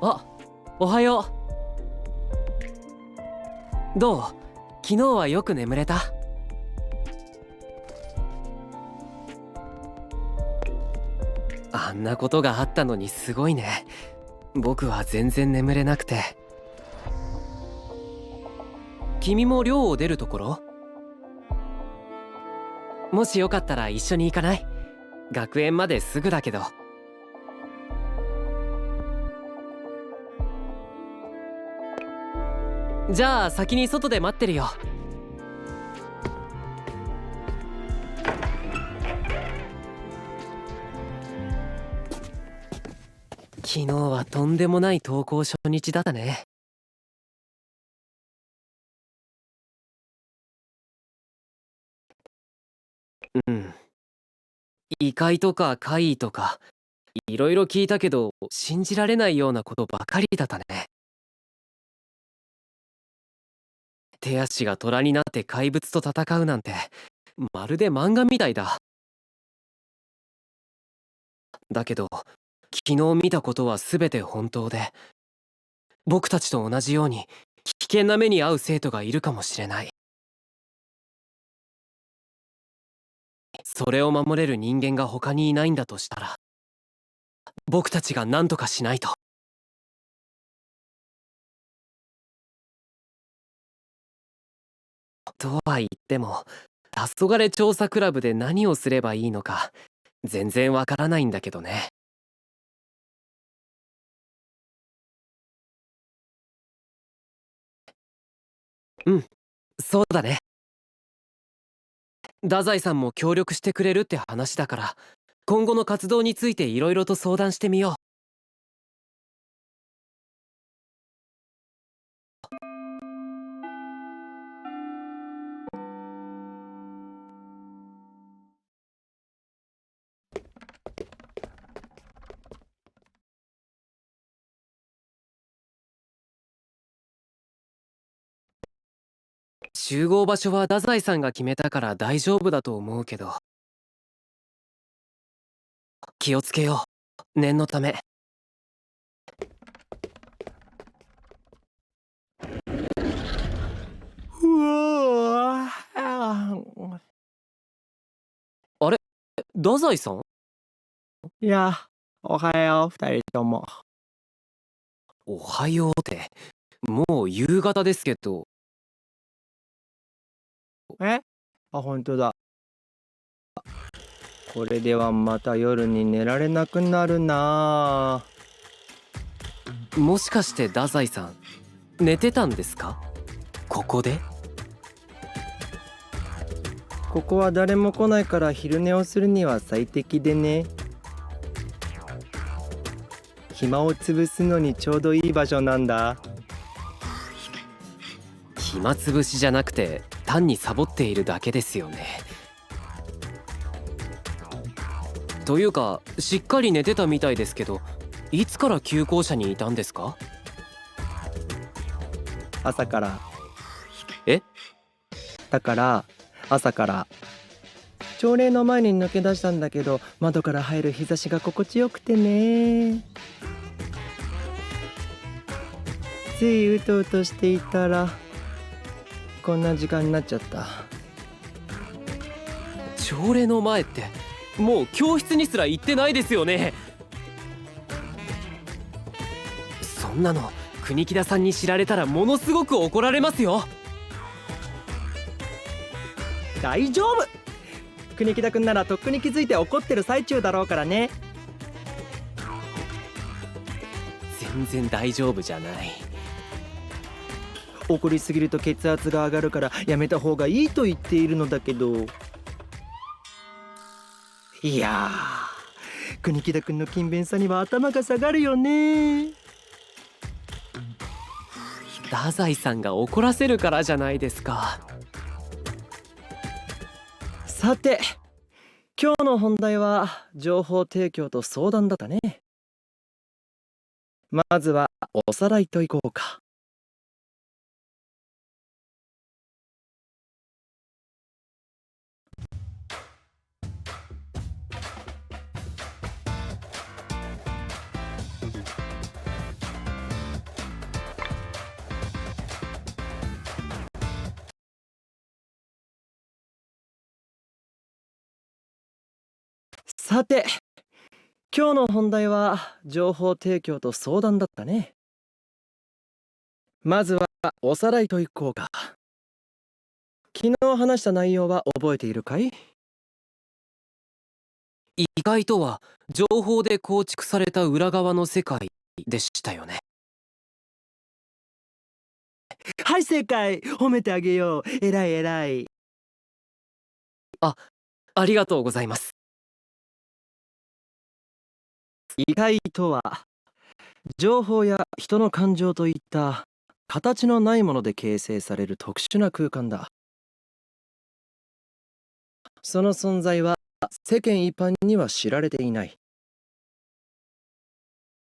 あ、おはよう。どう？昨日はよく眠れた？あんなことがあったのにすごいね。僕は全然眠れなくて。君も寮を出るところ？もしよかったら一緒に行かない？学園まですぐだけど。じゃあ先に外で待ってるよ。昨日はとんでもない登校初日だったね。うん。異界とか怪異とかいろいろ聞いたけど信じられないようなことばかりだったね。手足が虎になって怪物と戦うなんてまるで漫画みたいだ。だけど昨日見たことは全て本当で、僕たちと同じように危険な目に遭う生徒がいるかもしれない。それを守れる人間が他にいないんだとしたら、僕たちが何とかしないと。とは言っても、黄昏調査クラブで何をすればいいのか全然わからないんだけどね。うん、そうだね。太宰さんも協力してくれるって話だから、今後の活動についていろいろと相談してみよう。集合場所は太宰さんが決めたから大丈夫だと思うけど、気をつけよう、念のため。うわー。あれ、太宰さん？いや、おはよう、二人とも。おはようって、もう夕方ですけど。え？あ、ほんとだ。これではまた夜に寝られなくなるな。もしかして太宰さん寝てたんですか？ここで？ここは誰も来ないから昼寝をするには最適でね。暇を潰すのにちょうどいい場所なんだ。暇つぶしじゃなくて単にサボっているだけですよね。というかしっかり寝てたみたいですけど、いつから旧校舎にいたんですか？朝から。え？だから朝から朝礼の前に抜け出したんだけど、窓から入る日差しが心地よくてね。ついうとうとしていたらこんな時間になっちゃった。朝礼の前ってもう教室にすら行ってないですよね。そんなの国木田さんに知られたらものすごく怒られますよ。大丈夫。国木田くんならとっくに気づいて怒ってる最中だろうからね。全然大丈夫じゃない。怒りすぎると血圧が上がるからやめた方がいいと言っているのだけど。いやー、国木田くんの勤勉さには頭が下がるよね。太宰さんが怒らせるからじゃないですか。さて、今日の本題は情報提供と相談だったね。まずはおさらいといこうか。さて、今日の本題は情報提供と相談だったね。まずはおさらいといこうか。昨日話した内容は覚えているかい？異界とは情報で構築された裏側の世界でしたよね。はい、正解。褒めてあげよう。えらいえらい。ありがとうございます。異界とは、情報や人の感情といった形のないもので形成される特殊な空間だ。その存在は世間一般には知られていない。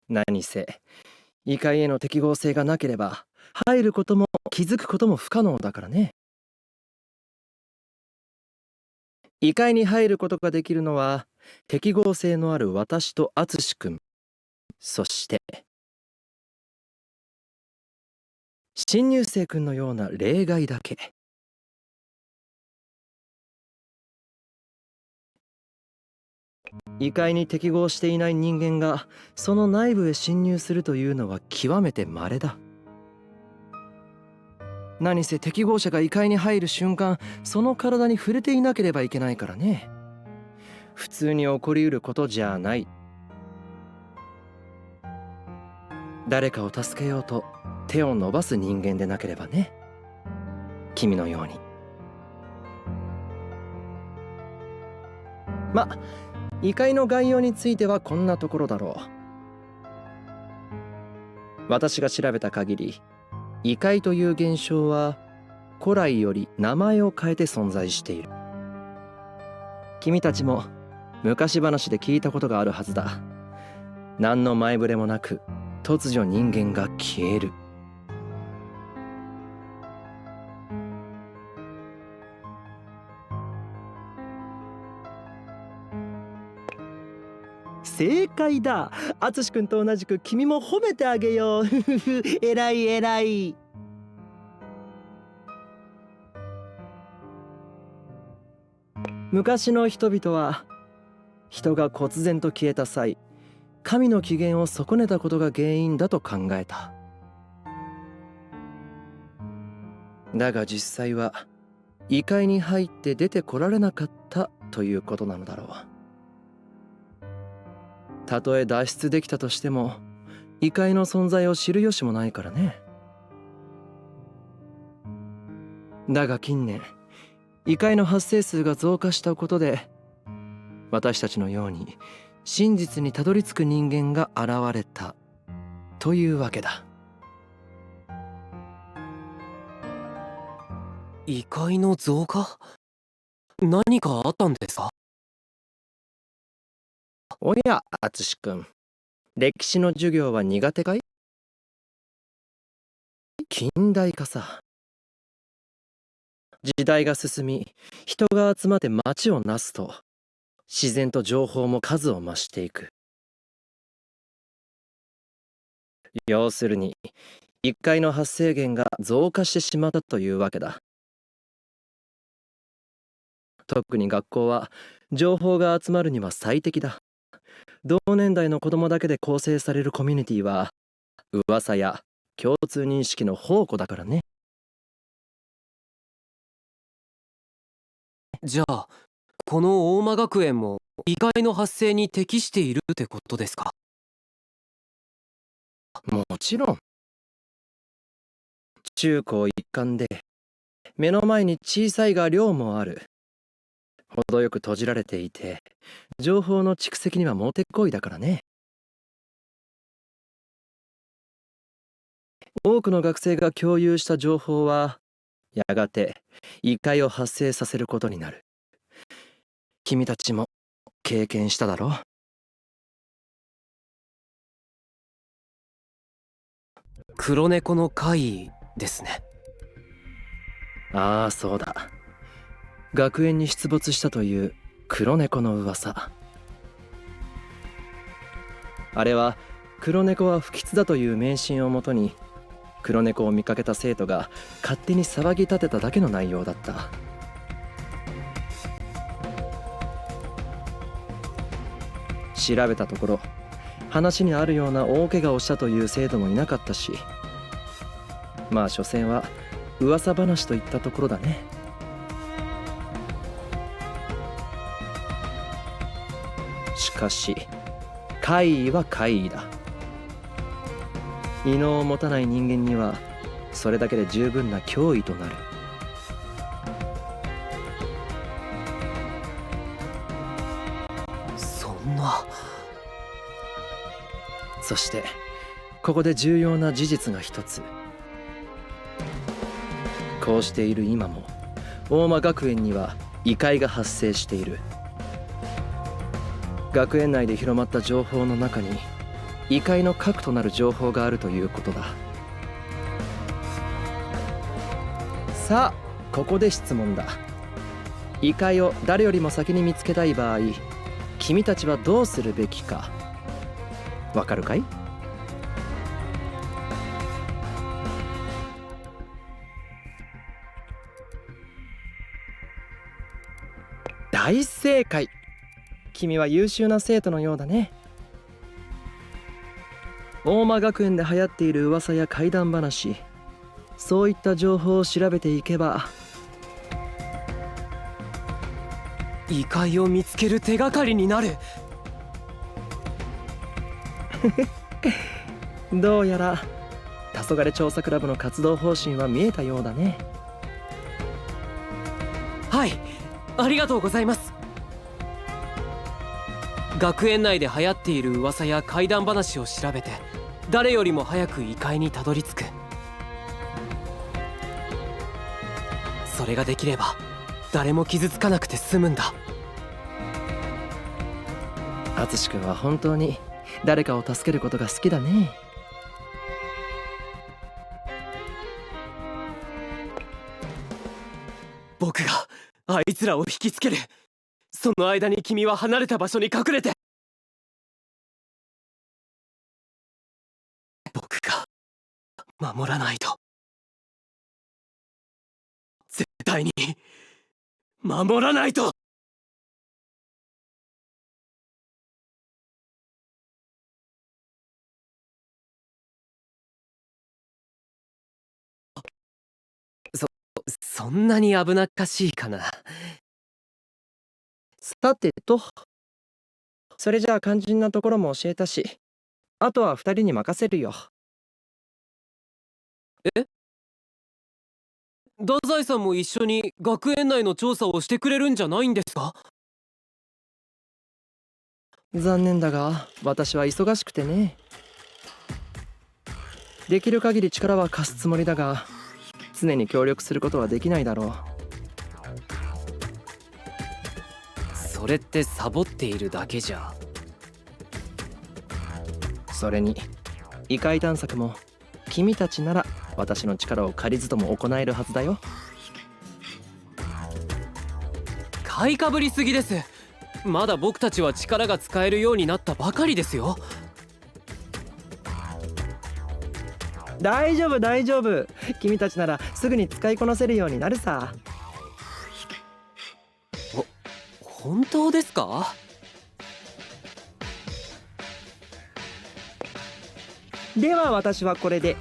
何せ異界への適合性がなければ入ることも気づくことも不可能だからね。異界に入ることができるのは適合性のある私と淳くん、そして新入生くんのような例外だけ。異界に適合していない人間がその内部へ侵入するというのは極めて稀だ。何せ適合者が異界に入る瞬間、その体に触れていなければいけないからね。普通に起こりうることじゃない。誰かを助けようと手を伸ばす人間でなければね。君のように。ま、異界の概要についてはこんなところだろう。私が調べた限り、異界という現象は古来より名前を変えて存在している。君たちも昔話で聞いたことがあるはずだ。何の前触れもなく突如人間が消える。正解だ。淳くんと同じく君も褒めてあげよう。えらいえらい。昔の人々は人が忽然と消えた際、神の機嫌を損ねたことが原因だと考えた。だが実際は異界に入って出てこられなかったということなのだろう。たとえ脱出できたとしても異界の存在を知る由もないからね。だが近年異界の発生数が増加したことで、私たちのように真実にたどり着く人間が現れたというわけだ。異界の増加？何かあったんですか？おや、淳くん。歴史の授業は苦手かい？近代化さ。時代が進み、人が集まって街を成すと、自然と情報も数を増していく。要するに、一回の発生源が増加してしまったというわけだ。特に学校は、情報が集まるには最適だ。同年代の子供だけで構成されるコミュニティは、噂や共通認識の宝庫だからね。じゃあこの大間学園も異界の発生に適しているってことですか？もちろん。中高一貫で目の前に小さいが寮もある。程よく閉じられていて、情報の蓄積にはもってこいだからね。多くの学生が共有した情報はやがて異界を発生させることになる。君たちも経験しただろう。黒猫の会ですね。ああ、そうだ。学園に出没したという黒猫の噂。あれは黒猫は不吉だという迷信をもとに、黒猫を見かけた生徒が勝手に騒ぎ立てただけの内容だった。調べたところ、話にあるような大怪我をしたという生徒もいなかったし、まあ所詮は噂話といったところだね。しかし怪異は怪異だ。異能を持たない人間にはそれだけで十分な脅威となる。そんな。そしてここで重要な事実が一つ。こうしている今も大間学園には異界が発生している。学園内で広まった情報の中に異界の核となる情報があるということだ。さあここで質問だ。異界を誰よりも先に見つけたい場合、君たちはどうするべきかわかるかい？大正解。君は優秀な生徒のようだね。大間学園で流行っている噂や怪談話、そういった情報を調べていけば、異界を見つける手がかりになる。どうやら黄昏調査クラブの活動方針は見えたようだね。はい、ありがとうございます。学園内で流行っている噂や怪談話を調べて、誰よりも早く異界にたどり着く。それができれば誰も傷つかなくて済むんだ。淳君は本当に誰かを助けることが好きだね。僕があいつらを引きつける。その間に君は離れた場所に隠れて。僕が守らないと。絶対に守らないと。そんなに危なっかしいかな。さてと、それじゃあ肝心なところも教えたし、あとは2人に任せるよ。え？太宰さんも一緒に学園内の調査をしてくれるんじゃないんですか？残念だが私は忙しくてね。できる限り力は貸すつもりだが、常に協力することはできないだろう。それってサボっているだけじゃ。それに異界探索も君たちなら私の力を借りずとも行えるはずだよ。買いかぶりすぎです。まだ僕たちは力が使えるようになったばかりですよ。大丈夫大丈夫。君たちならすぐに使いこなせるようになるさ。本当ですか？では私はこれで。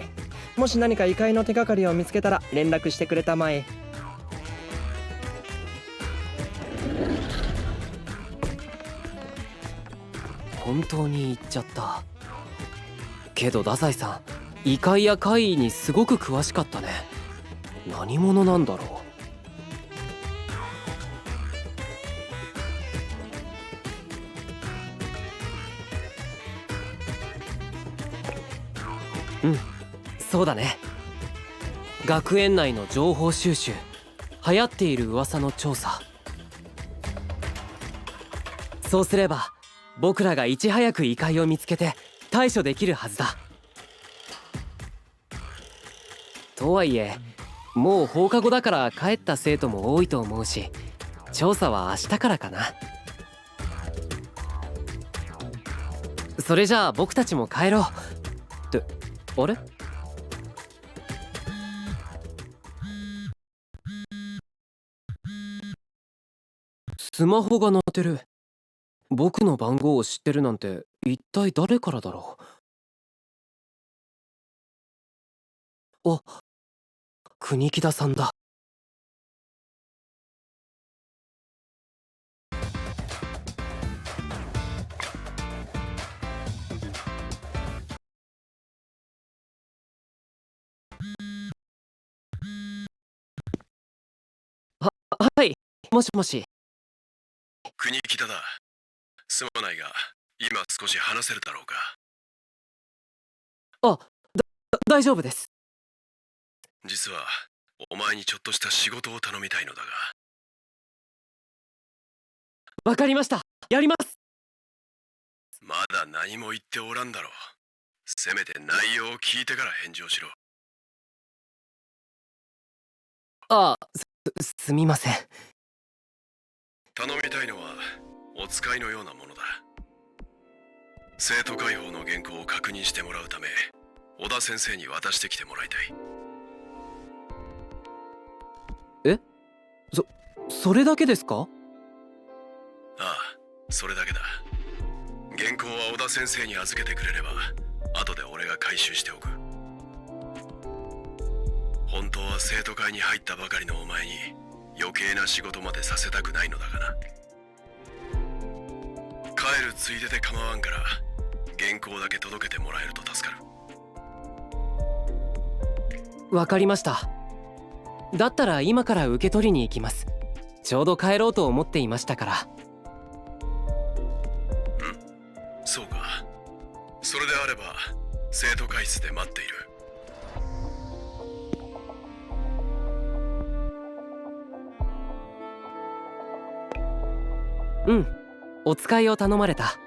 もし何か異界の手がかりを見つけたら連絡してくれたまえ。本当に言っちゃった。けど太宰さん、異界や怪異にすごく詳しかったね。何者なんだろう。そうだね。学園内の情報収集、流行っている噂の調査。そうすれば僕らがいち早く異界を見つけて対処できるはずだ。とはいえもう放課後だから帰った生徒も多いと思うし、調査は明日からかな。それじゃあ僕たちも帰ろう。ってあれ？スマホが鳴ってる。僕の番号を知ってるなんて一体誰からだろう。あ、国木田さんだ。はい、もしもし。国木田だ。すまないが、今少し話せるだろうか。あ、大丈夫です。実は、お前にちょっとした仕事を頼みたいのだが。わかりました。やります。まだ何も言っておらんだろう。せめて内容を聞いてから返事をしろ。すみません。頼みたいのは、お使いのようなものだ。生徒会報の原稿を確認してもらうため、小田先生に渡してきてもらいたい。それだけですか？ああ、それだけだ。原稿は小田先生に預けてくれれば、後で俺が回収しておく。本当は生徒会に入ったばかりのお前に余計な仕事までさせたくないのだがな。帰るついでで構わんから原稿だけ届けてもらえると助かる。わかりました。だったら今から受け取りに行きます。ちょうど帰ろうと思っていましたから。そうか。それであれば生徒会室で待っている。うん、お使いを頼まれた。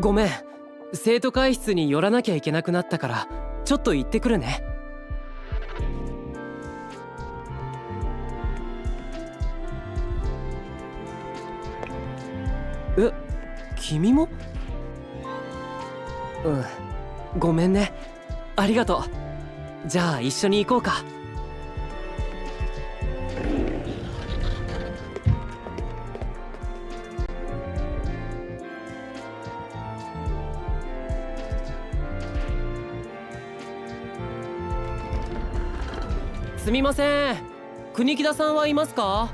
ごめん、生徒会室に寄らなきゃいけなくなったからちょっと行ってくるね。君も？ごめんね。ありがとう。じゃあ一緒に行こうか。すみません、国木田さんはいますか？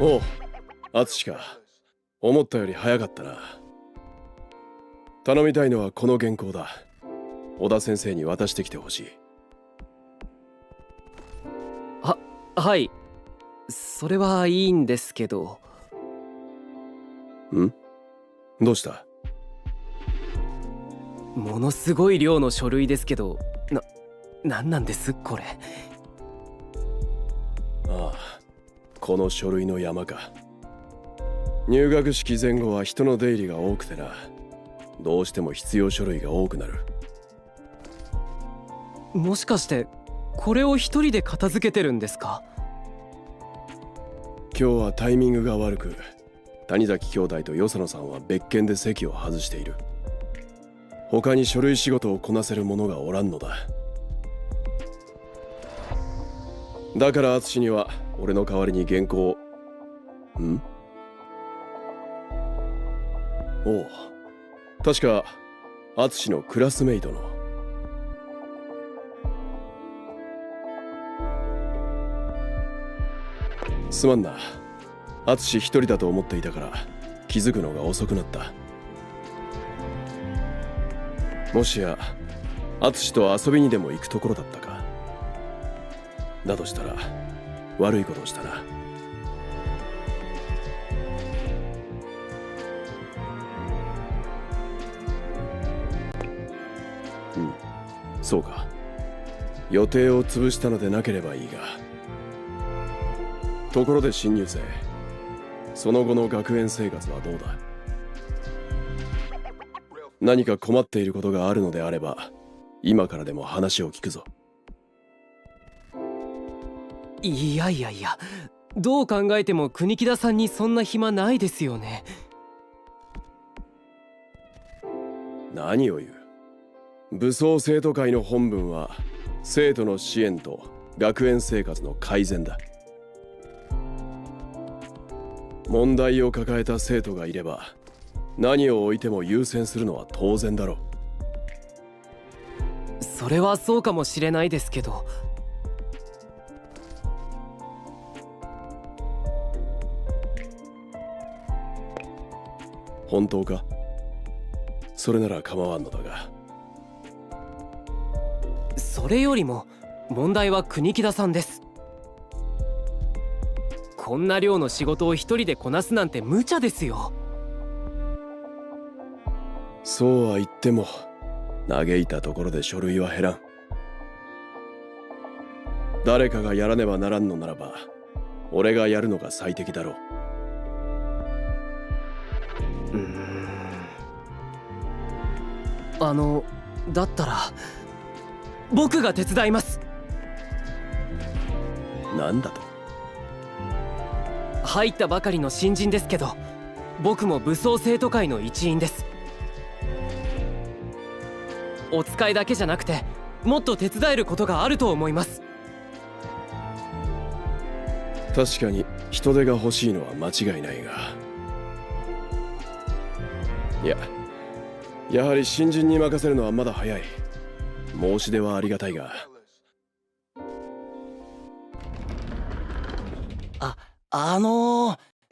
おう、敦か。思ったより早かったな。頼みたいのはこの原稿だ。小田先生に渡してきてほしい。はい、それはいいんですけど。どうした？ものすごい量の書類ですけど、なんなんですこれ。ああ、この書類の山か。入学式前後は人の出入りが多くてな、どうしても必要書類が多くなる。もしかしてこれを一人で片付けてるんですか？今日はタイミングが悪く、谷崎兄弟と与謝野さんは別件で席を外している。他に書類仕事をこなせる者がおらんのだ。だから敦には俺の代わりに原稿を。おう、確か敦のクラスメイトの。すまんな、敦一人だと思っていたから気づくのが遅くなった。もしや敦と遊びにでも行くところだったか。だとしたら悪いことをしたな。そうか。予定を潰したのでなければいいが。ところで新入生、その後の学園生活はどうだ？何か困っていることがあるのであれば、今からでも話を聞くぞ。いやいやいや、どう考えても国木田さんにそんな暇ないですよね。何を言う。武装生徒会の本分は生徒の支援と学園生活の改善だ。問題を抱えた生徒がいれば何を置いても優先するのは当然だろう。それはそうかもしれないですけど。本当か？それなら構わんのだが。それよりも問題は国木田さんです。こんな量の仕事を一人でこなすなんて無茶ですよ。そうは言っても嘆いたところで書類は減らん。誰かがやらねばならんのならば俺がやるのが最適だろう。だったら僕が手伝います。なんだと？入ったばかりの新人ですけど、僕も武装生徒会の一員です。お使いだけじゃなくてもっと手伝えることがあると思います。確かに人手が欲しいのは間違いないが、やはり新人に任せるのはまだ早い。申し出はありがたいが。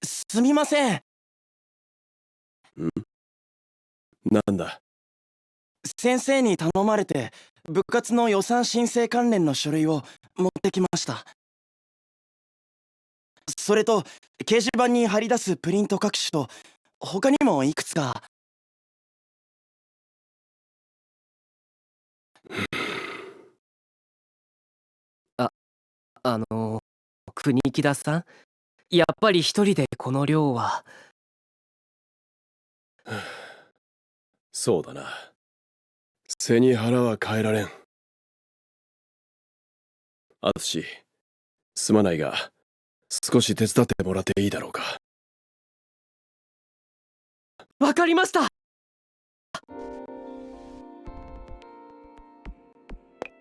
すみません。なんだ？先生に頼まれて部活の予算申請関連の書類を持ってきました。それと掲示板に貼り出すプリント各種と他にもいくつか。国木田さん、やっぱり一人でこの量は。そうだな。背に腹は変えられん。淳、すまないが少し手伝ってもらっていいだろうか。わかりました。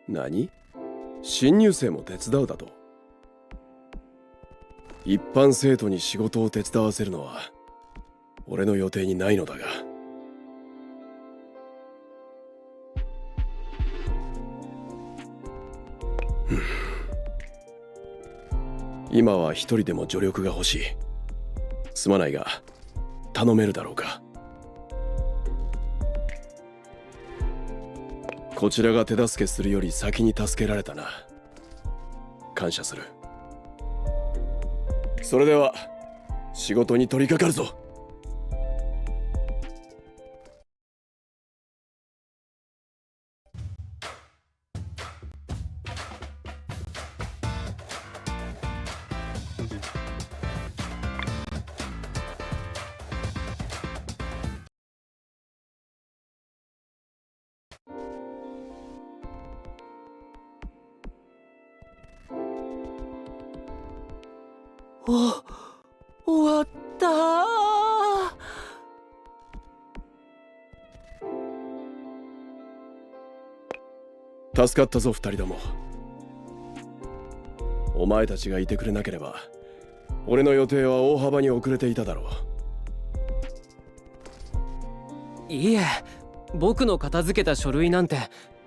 何？新入生も手伝うだと？一般生徒に仕事を手伝わせるのは俺の予定にないのだが。今は一人でも助力が欲しい。すまないが頼めるだろうか。こちらが手助けするより先に助けられたな。感謝する。それでは仕事に取り掛かるぞ。終わったー。助かったぞ二人とも。お前たちがいてくれなければ俺の予定は大幅に遅れていただろう。いえ、僕の片付けた書類なんて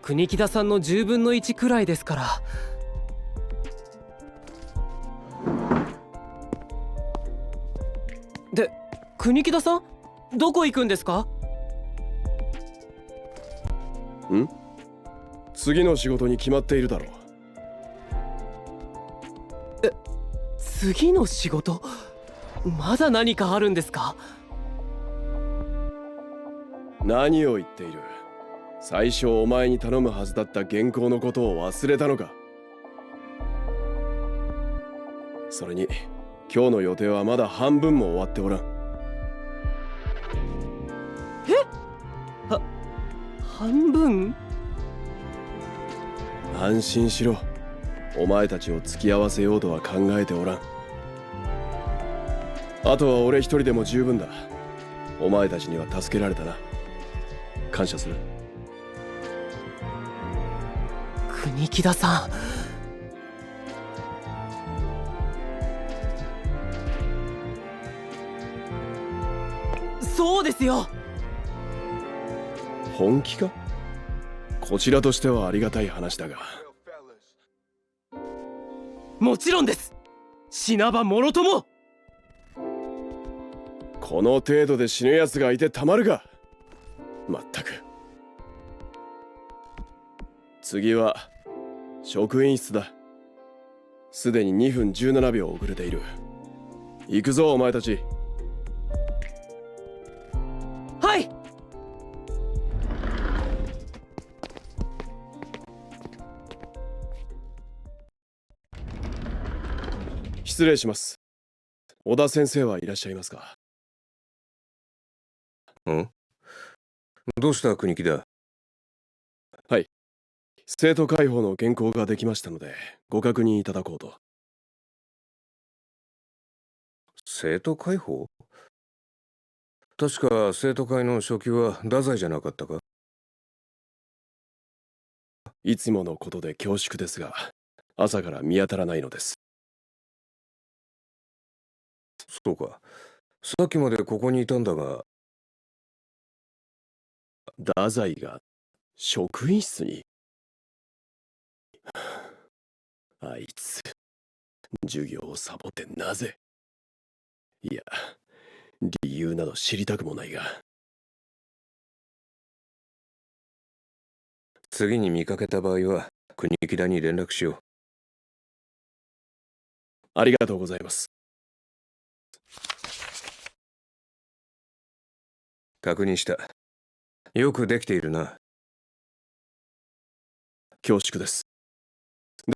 国木田さんの10分の1くらいですから。で、国木田さんどこ行くんですか？次の仕事に決まっているだろう。次の仕事？まだ何かあるんですか？何を言っている。最初お前に頼むはずだった原稿のことを忘れたのか。それに今日の予定はまだ半分も終わっておらん。半分？安心しろ。お前たちを付き合わせようとは考えておらん。あとは俺一人でも十分だ。お前たちには助けられたな。感謝する。国木田さん。そうですよ。本気か？こちらとしてはありがたい話だが。もちろんです。死なばもろとも。この程度で死ぬ奴がいてたまるか。まったく。次は職員室だ。すでに2分17秒遅れている。行くぞお前たち。はい。失礼します。小田先生はいらっしゃいますか？どうした国木だ？はい。生徒会報の原稿ができましたのでご確認いただこうと。生徒会報？確か生徒会の書記は太宰じゃなかったか？いつものことで恐縮ですが、朝から見当たらないのです。そうか。さっきまでここにいたんだが。太宰が職員室に？あいつ、授業をサボってなぜ？いや、理由など知りたくもないが。次に見かけた場合は国木田に連絡しよう。ありがとうございます。確認した。よくできているな。恐縮です。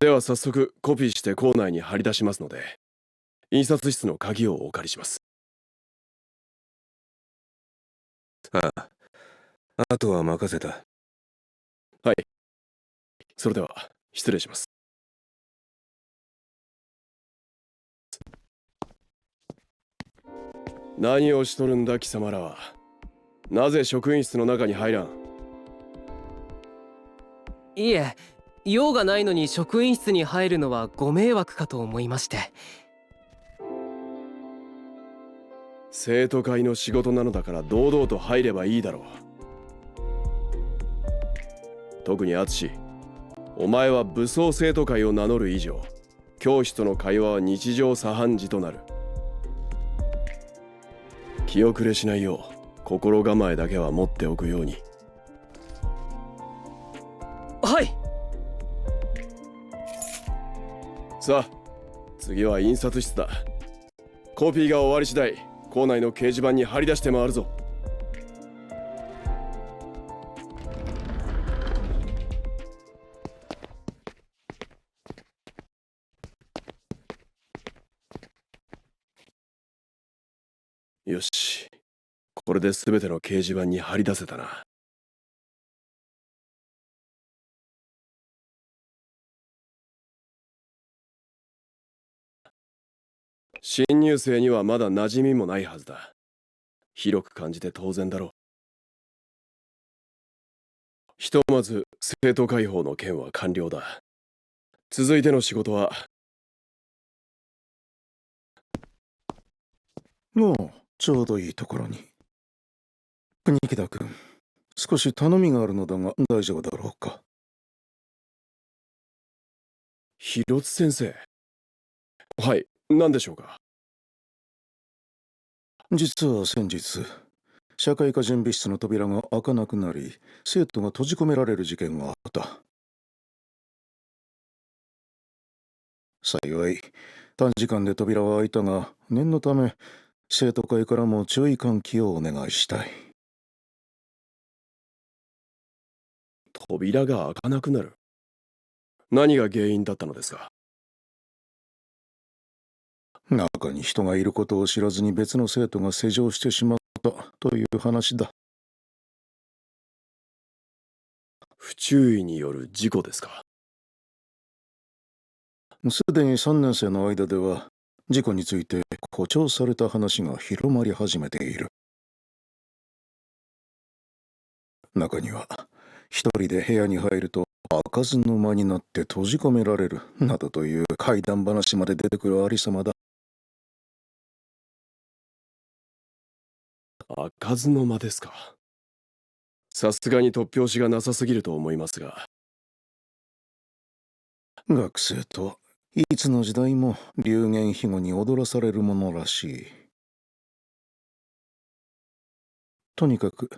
では早速コピーして校内に貼り出しますので、印刷室の鍵をお借りします。ああ。あとは任せた。はい。それでは失礼します。何をしとるんだ貴様らは。なぜ職員室の中に入らん？いえ、用がないのに職員室に入るのはご迷惑かと思いまして。生徒会の仕事なのだから堂々と入ればいいだろう。特に敦、お前は武装生徒会を名乗る以上、教師との会話は日常茶飯事となる。気遅れしないよう心構えだけは持っておくように。はい。さあ、次は印刷室だ。コピーが終わり次第校内の掲示板に貼り出して回るぞ。よし、これで全ての掲示板に貼り出せたな。新入生にはまだ馴染みもないはずだ。広く感じて当然だろう。ひとまず生徒会報の件は完了だ。続いての仕事は。おう、ちょうどいいところに。国木田君、少し頼みがあるのだが大丈夫だろうか。広津先生。はい、何でしょうか。実は先日、社会科準備室の扉が開かなくなり、生徒が閉じ込められる事件があった。幸い、短時間で扉は開いたが、念のため、生徒会からも注意喚起をお願いしたい。扉が開かなくなる。何が原因だったのですか？中に人がいることを知らずに別の生徒が施錠してしまったという話だ。不注意による事故ですか？すでに3年生の間では事故について誇張された話が広まり始めている。中には一人で部屋に入ると開かずの間になって閉じ込められるなどという怪談話まで出てくるありさまだ。開かずの間ですか？さすがに突拍子がなさすぎると思いますが。学生とはいつの時代も流言飛語に踊らされるものらしい。とにかく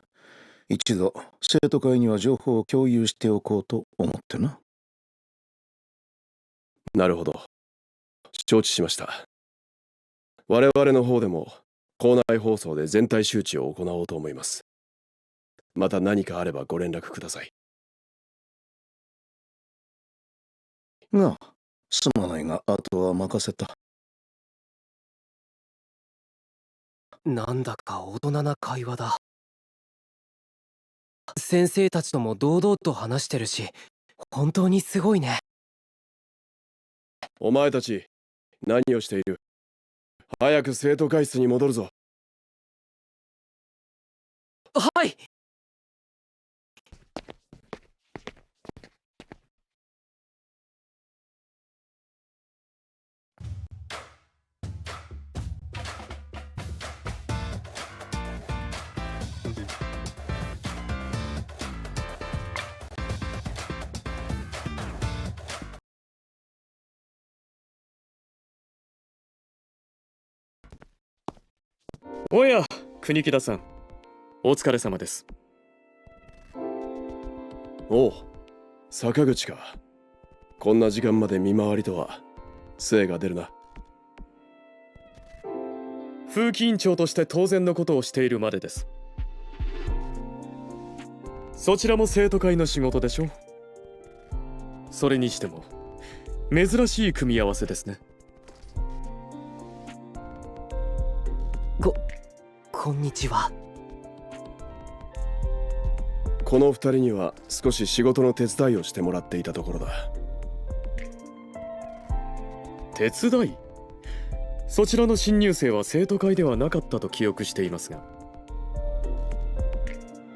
一度生徒会には情報を共有しておこうと思ってな。なるほど。承知しました。我々の方でも校内放送で全体周知を行おうと思います。また何かあればご連絡ください。が、すまないがあとは任せた。なんだか大人な会話だ。先生たちとも堂々と話してるし、本当にすごいね。お前たち、何をしている？早く生徒会室に戻るぞ。はい。おや、国木田さん、お疲れ様です。おう、坂口か。こんな時間まで見回りとは精が出るな。風紀委員長として当然のことをしているまでです。そちらも生徒会の仕事でしょ。それにしても珍しい組み合わせですね。こんにちは。この二人には少し仕事の手伝いをしてもらっていたところだ。手伝い？そちらの新入生は生徒会ではなかったと記憶していますが。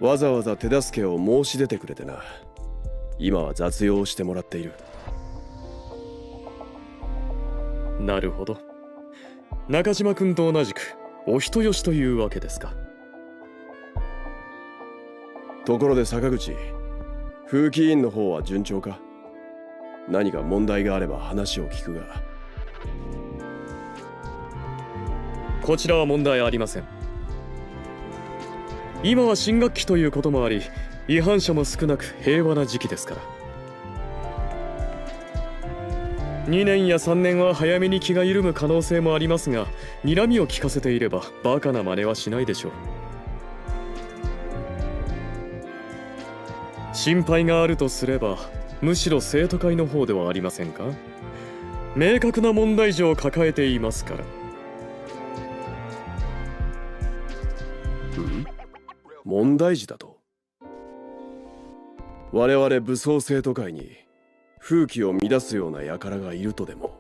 わざわざ手助けを申し出てくれてな。今は雑用をしてもらっている。なるほど。中島君と同じくお人よしというわけですか。ところで坂口、風紀委員の方は順調か？何か問題があれば話を聞くが。こちらは問題ありません。今は新学期ということもあり、違反者も少なく平和な時期ですから。2年や3年は早めに気が緩む可能性もありますが、睨みを利かせていればバカな真似はしないでしょう。心配があるとすれば、むしろ生徒会の方ではありませんか？明確な問題児を抱えていますから。問題児だと？我々武装生徒会に風紀を乱すような輩がいるとでも？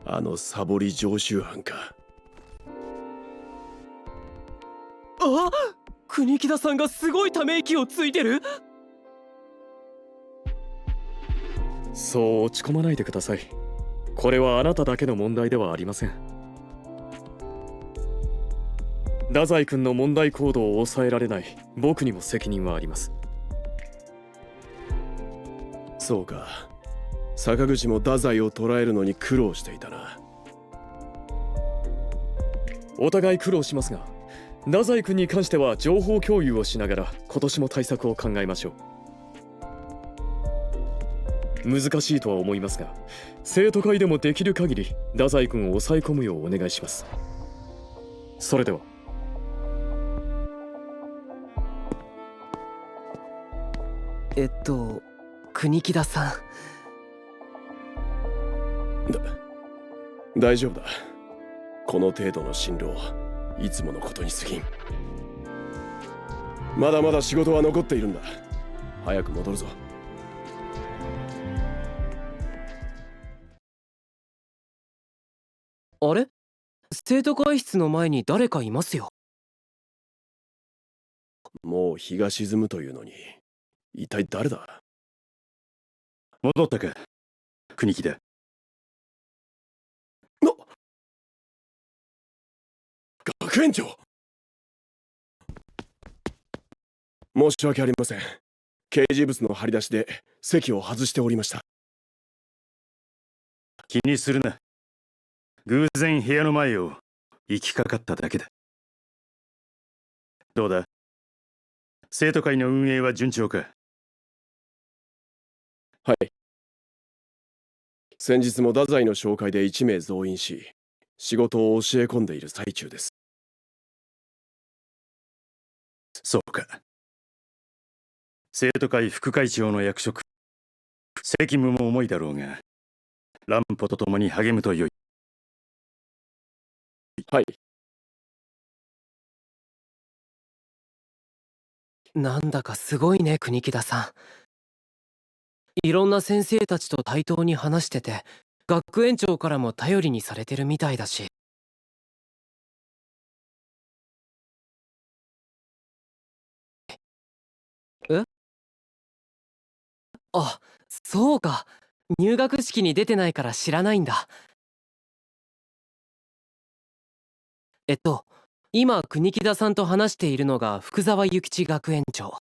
あのサボり常習犯か。あ、国木田さんがすごいため息をついてる。そう落ち込まないでください。これはあなただけの問題ではありません。太宰君の問題行動を抑えられない僕にも責任はあります。そうか、坂口も太宰を捕らえるのに苦労していたな。お互い苦労しますが、太宰君に関しては情報共有をしながら今年も対策を考えましょう。難しいとは思いますが、生徒会でもできる限り太宰君を抑え込むようお願いします。それでは。国木田さん。大丈夫だ。この程度の進路いつものことに過ぎん。まだまだ仕事は残っているんだ。早く戻るぞ。あれ？生徒会室の前に誰かいますよ。もう日が沈むというのに、一体誰だ？戻ったか、国木だ。学園長！申し訳ありません。掲示物の張り出しで席を外しておりました。気にするな。偶然部屋の前を行きかかっただけだ。どうだ、生徒会の運営は順調か？はい。先日も太宰の紹介で1名増員し、仕事を教え込んでいる最中です。そうか。生徒会副会長の役職、責務も重いだろうが、乱歩と共に励むとよい。はい。なんだかすごいね、国木田さん。いろんな先生たちと対等に話してて、学園長からも頼りにされてるみたいだし。え？あ、そうか。入学式に出てないから知らないんだ。今国木田さんと話しているのが福沢諭吉学園長。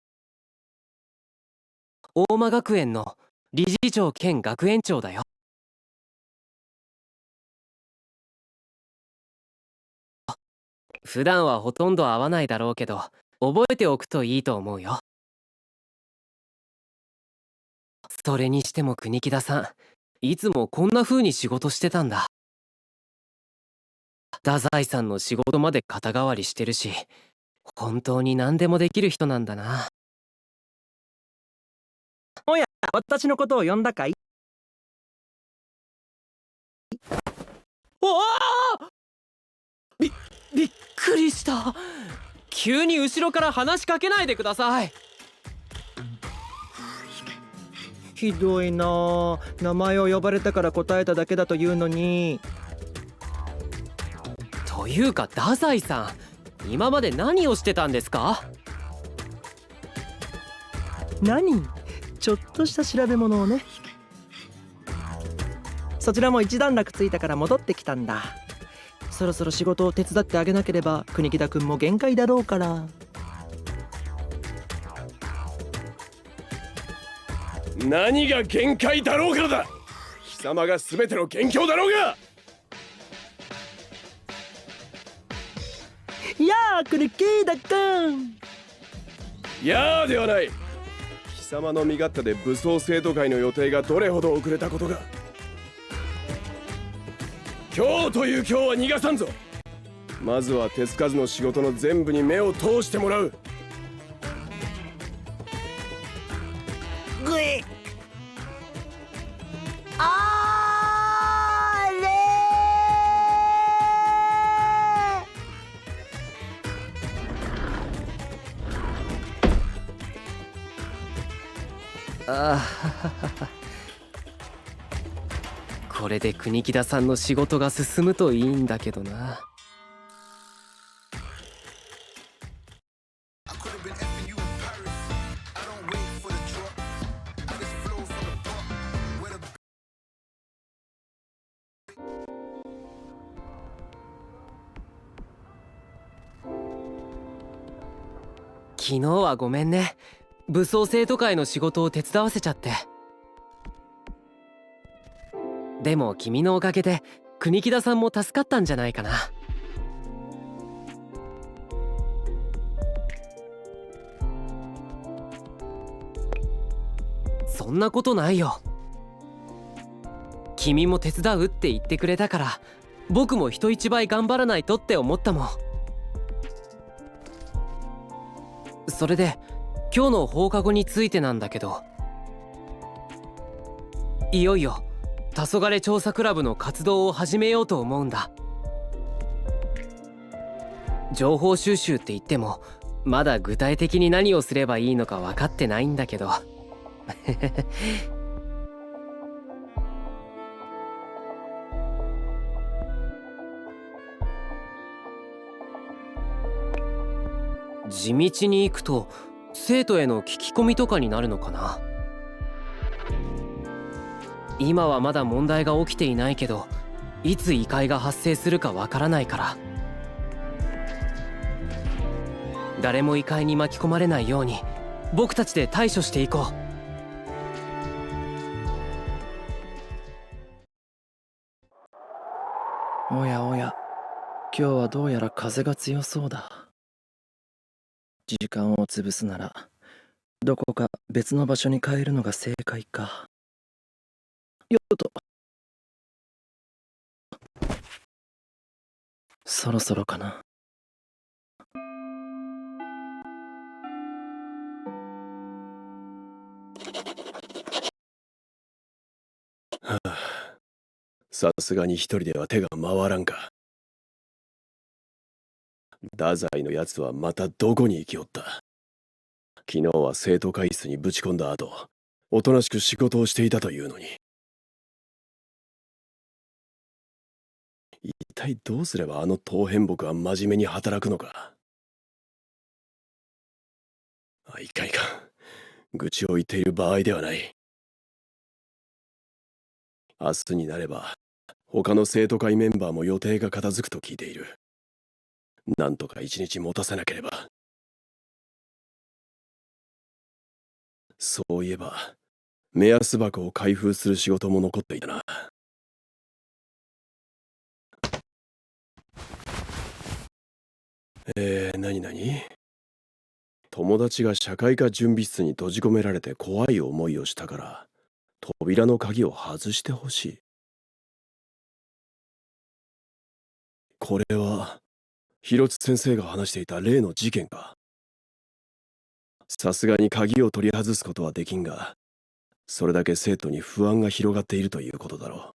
大間学園の理事長兼学園長だよ。普段はほとんど会わないだろうけど、覚えておくといいと思うよ。それにしても国木田さん、いつもこんな風に仕事してたんだ。太宰さんの仕事まで肩代わりしてるし、本当に何でもできる人なんだな。おや、私のことを呼んだかい？おお！びっくりした。急に後ろから話しかけないでください。ひどいなあ。名前を呼ばれたから答えただけだというのに。というか太宰さん、今まで何をしてたんですか？何？ちょっとした調べ物をね。そちらも一段落ついたから戻ってきたんだ。そろそろ仕事を手伝ってあげなければ国木田君も限界だろうから。何が限界だろうからだ。貴様が全ての元凶だろうが。やあ国木田君。やあではない。貴様の身勝手で武装生徒会の予定がどれほど遅れたことか。今日という今日は逃がさんぞ。まずは手つかずの仕事の全部に目を通してもらう。グイ。あれああ、これで国木田さんの仕事が進むといいんだけどな。昨日はごめんね。武装生徒会の仕事を手伝わせちゃって。でも君のおかげで国木田さんも助かったんじゃないかな。そんなことないよ。君も手伝うって言ってくれたから、僕も人一倍頑張らないとって思ったもん。それで今日の放課後についてなんだけど、いよいよ黄昏調査クラブの活動を始めようと思うんだ。情報収集って言ってもまだ具体的に何をすればいいのか分かってないんだけど地道に行くと生徒への聞き込みとかになるのかな。今はまだ問題が起きていないけど、いつ異界が発生するかわからないから、誰も異界に巻き込まれないように僕たちで対処していこう。おやおや、今日はどうやら風が強そうだ。時間を潰すならどこか別の場所に帰るのが正解か。よっと、そろそろかな。はあ、さすがに一人では手が回らんか。太宰のやつはまたどこに行きおった。昨日は生徒会室にぶち込んだ後、おとなしく仕事をしていたというのに。一体どうすればあの当変木は真面目に働くのか。いかんいかん。愚痴を言っている場合ではない。明日になれば他の生徒会メンバーも予定が片付くと聞いている。なんとか一日持たせなければ。そういえば目安箱を開封する仕事も残っていたな。何々？友達が社会科準備室に閉じ込められて怖い思いをしたから扉の鍵を外してほしい。これは広津先生が話していた例の事件か。さすがに鍵を取り外すことはできんが、それだけ生徒に不安が広がっているということだろ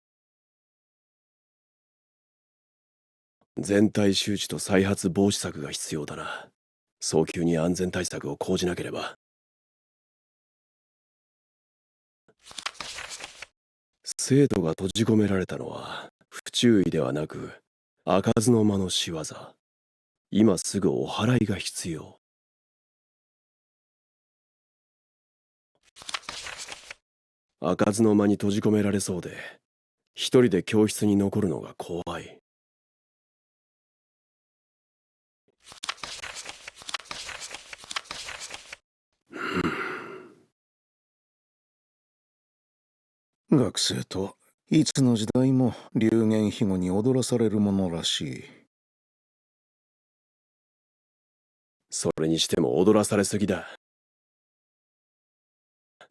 う。全体周知と再発防止策が必要だな。早急に安全対策を講じなければ。生徒が閉じ込められたのは不注意ではなく開かずの間の仕業。今すぐお祓いが必要。開かずの間に閉じ込められそうで一人で教室に残るのが怖い。学生といつの時代も流言飛語に踊らされるものらしい。それにしても踊らされすぎだ。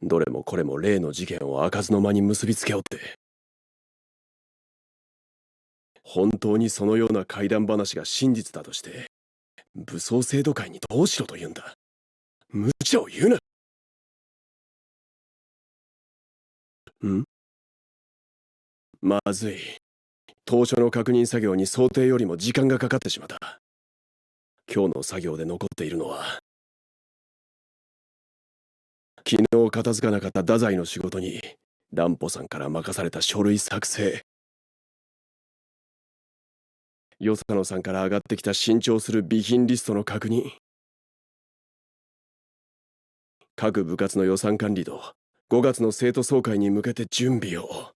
どれもこれも例の事件を開かずの間に結びつけおって。本当にそのような怪談話が真実だとして武装生徒会にどうしろと言うんだ。無茶を言うな。まずい。当初の確認作業に想定よりも時間がかかってしまった。今日の作業で残っているのは昨日片付かなかった太宰の仕事に乱歩さんから任された書類作成、与謝野さんから上がってきた新調する備品リストの確認、各部活の予算管理と5月の生徒総会に向けて準備を。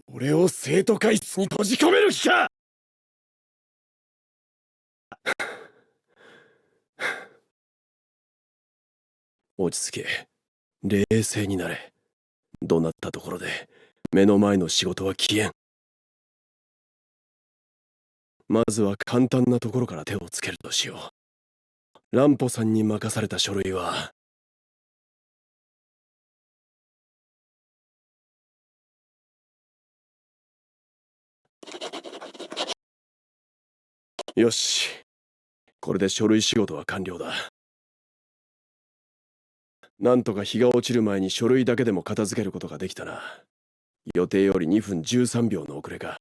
俺を生徒会室に閉じ込める気か。落ち着け。冷静になれ。どうなったところで目の前の仕事は消えん。まずは簡単なところから手をつけるとしよう。乱歩さんに任された書類は、よし。これで書類仕事は完了だ。なんとか日が落ちる前に書類だけでも片付けることができたな。予定より2分13秒の遅れか。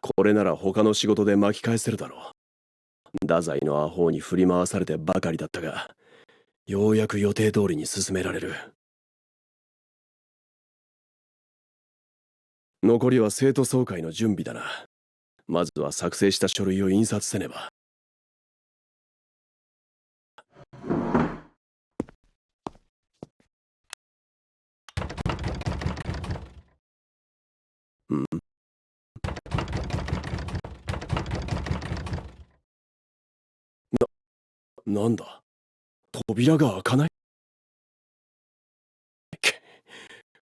これなら他の仕事で巻き返せるだろう。太宰のアホに振り回されてばかりだったが、ようやく予定通りに進められる。残りは生徒総会の準備だな。まずは作成した書類を印刷せねば。ん？なんだ？扉が開かない？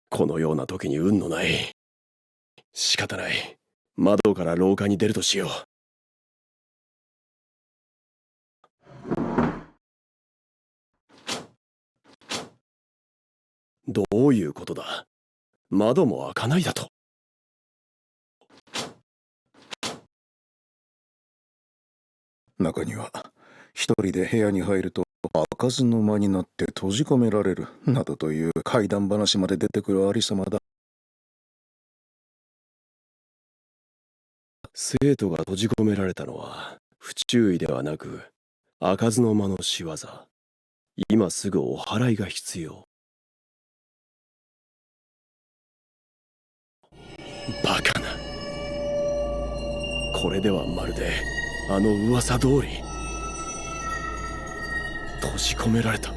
このような時に運のない。仕方ない。窓から廊下に出るとしよう。どういうことだ？窓も開かないだと？中には一人で部屋に入ると開かずの間になって閉じ込められるなどという怪談話まで出てくるありさまだ。生徒が閉じ込められたのは不注意ではなく開かずの間の仕業。今すぐお祓いが必要。バカな。これではまるであの噂通り閉じ込められた。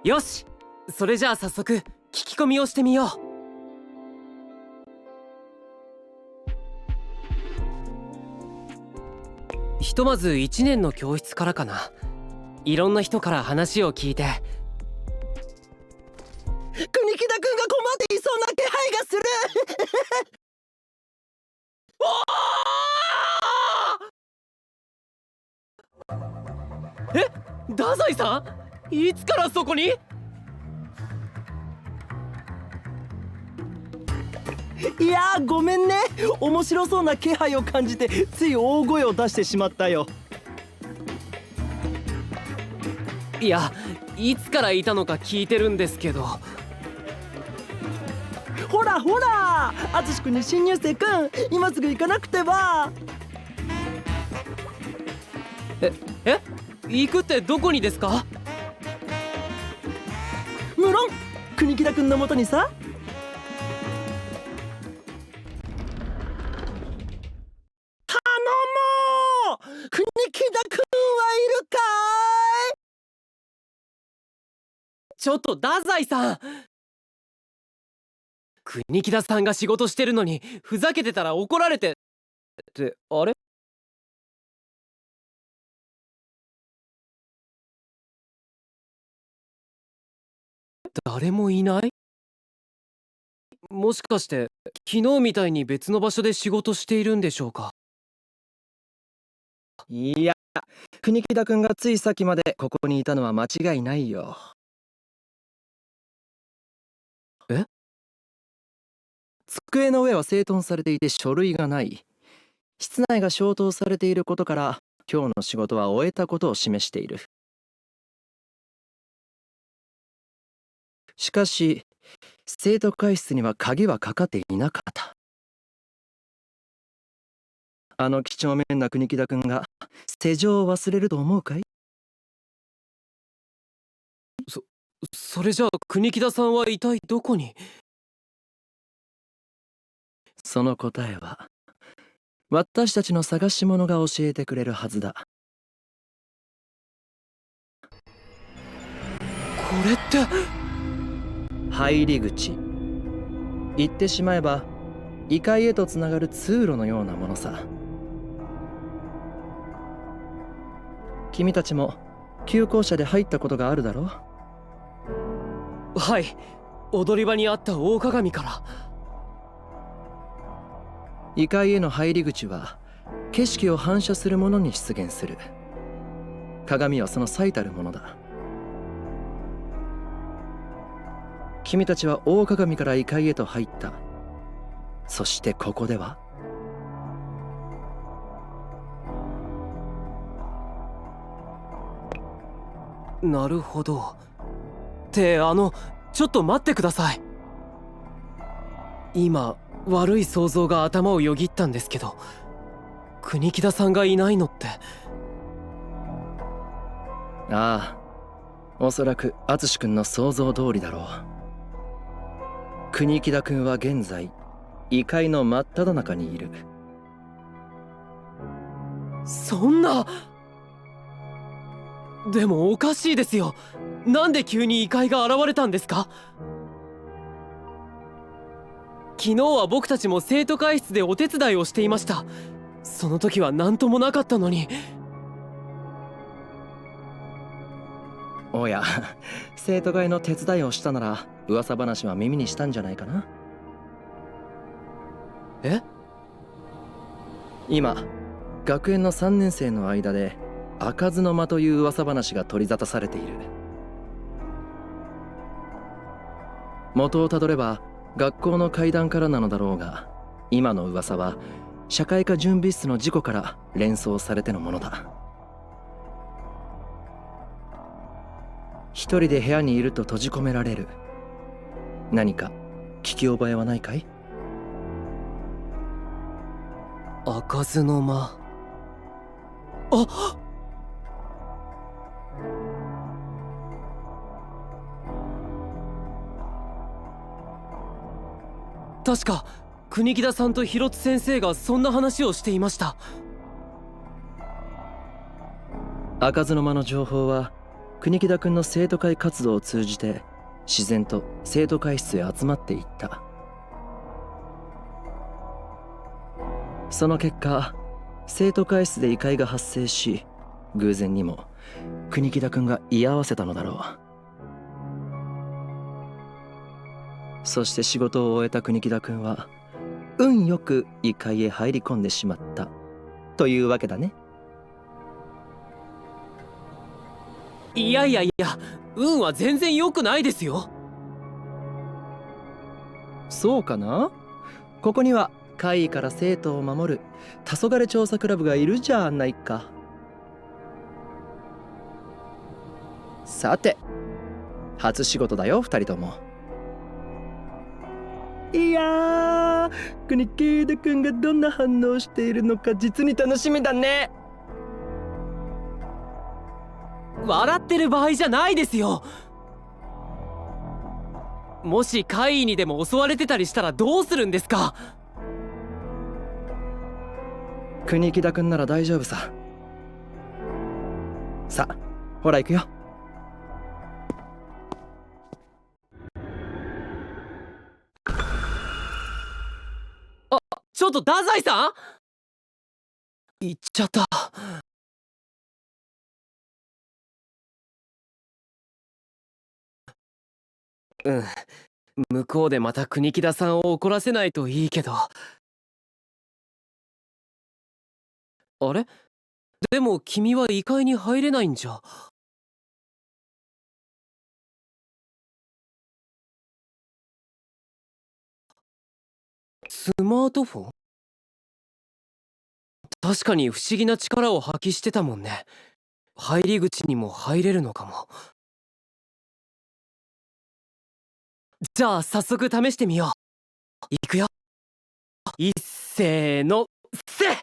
よし、それじゃあ早速聞き込みをしてみよう。ひとまず1年の教室からかな。いろんな人から話を聞いて。国木田くんが困っていそうな気配がするえ、太宰さん？いつからそこに？いやー、ごめんね。面白そうな気配を感じてつい大声を出してしまったよ。いや、いつからいたのか聞いてるんですけど。ほらほら、淳くんに新入生くん、今すぐ行かなくては。行くってどこにですか？無論国木田くんのもとにさ。頼もう、国木田くんはいるかい？ちょっと太宰さん、国木田さんが仕事してるのにふざけてたら怒られてってあれ？誰もいない？もしかして昨日みたいに別の場所で仕事しているんでしょうか？いや、国木田くんがついさっきまでここにいたのは間違いないよ。え？机の上は整頓されていて書類がない。室内が消灯されていることから今日の仕事は終えたことを示している。しかし生徒会室には鍵はかかっていなかった。あの几帳面な国木田くんが施錠を忘れると思うかい？それじゃあ国木田さんは一体どこに？その答えは私たちの探し物が教えてくれるはずだ。これって入り口。言ってしまえば異界へとつながる通路のようなものさ。君たちも急行車で入ったことがあるだろう。はい、踊り場にあった大鏡から。異界への入り口は景色を反射するものに出現する。鏡はその最たるものだ。君たちは大鏡から異界へと入った。そしてここではなるほど。ってちょっと待ってください。今悪い想像が頭をよぎったんですけど、国木田さんがいないのって。ああ、おそらく淳君の想像通りだろう。国木田君は現在異界の真っ只中にいる。そんな。でもおかしいですよ。なんで急に異界が現れたんですか？昨日は僕たちも生徒会室でお手伝いをしていました。その時は何ともなかったのに。おや、生徒会の手伝いをしたなら噂話は耳にしたんじゃないかな。え？今学園の3年生の間で開かずの間という噂話が取り沙汰されている。元をたどれば学校の階段からなのだろうが、今の噂は社会科準備室の事故から連想されてのものだ。一人で部屋にいると閉じ込められる。何か聞き覚えはないかい？開かずの間。あっ！確か国木田さんと広津先生がそんな話をしていました。開かずの間の情報は国木田君の生徒会活動を通じて自然と生徒会室へ集まっていった。その結果、生徒会室で異界が発生し、偶然にも国木田君が居合わせたのだろう。そして仕事を終えた国木田君は運よく異界へ入り込んでしまったというわけだね。いやいやいや、運は全然良くないですよ。そうかな？ここには怪異から生徒を守る黄昏調査クラブがいるじゃないか。さて、初仕事だよ2人とも。いやー、国木田君がどんな反応しているのか実に楽しみだね。笑ってる場合じゃないですよ。もし怪異にでも襲われてたりしたらどうするんですか？国木田君なら大丈夫さ。さあ、ほら行くよ。ちょっと太宰さん？行っちゃった。うん、向こうでまた国木田さんを怒らせないといいけど。あれ？でも君は異界に入れないんじゃ。スマートフォン？確かに不思議な力を発揮してたもんね。入り口にも入れるのかも。じゃあ早速試してみよう。いくよ。いっせーの、せっ！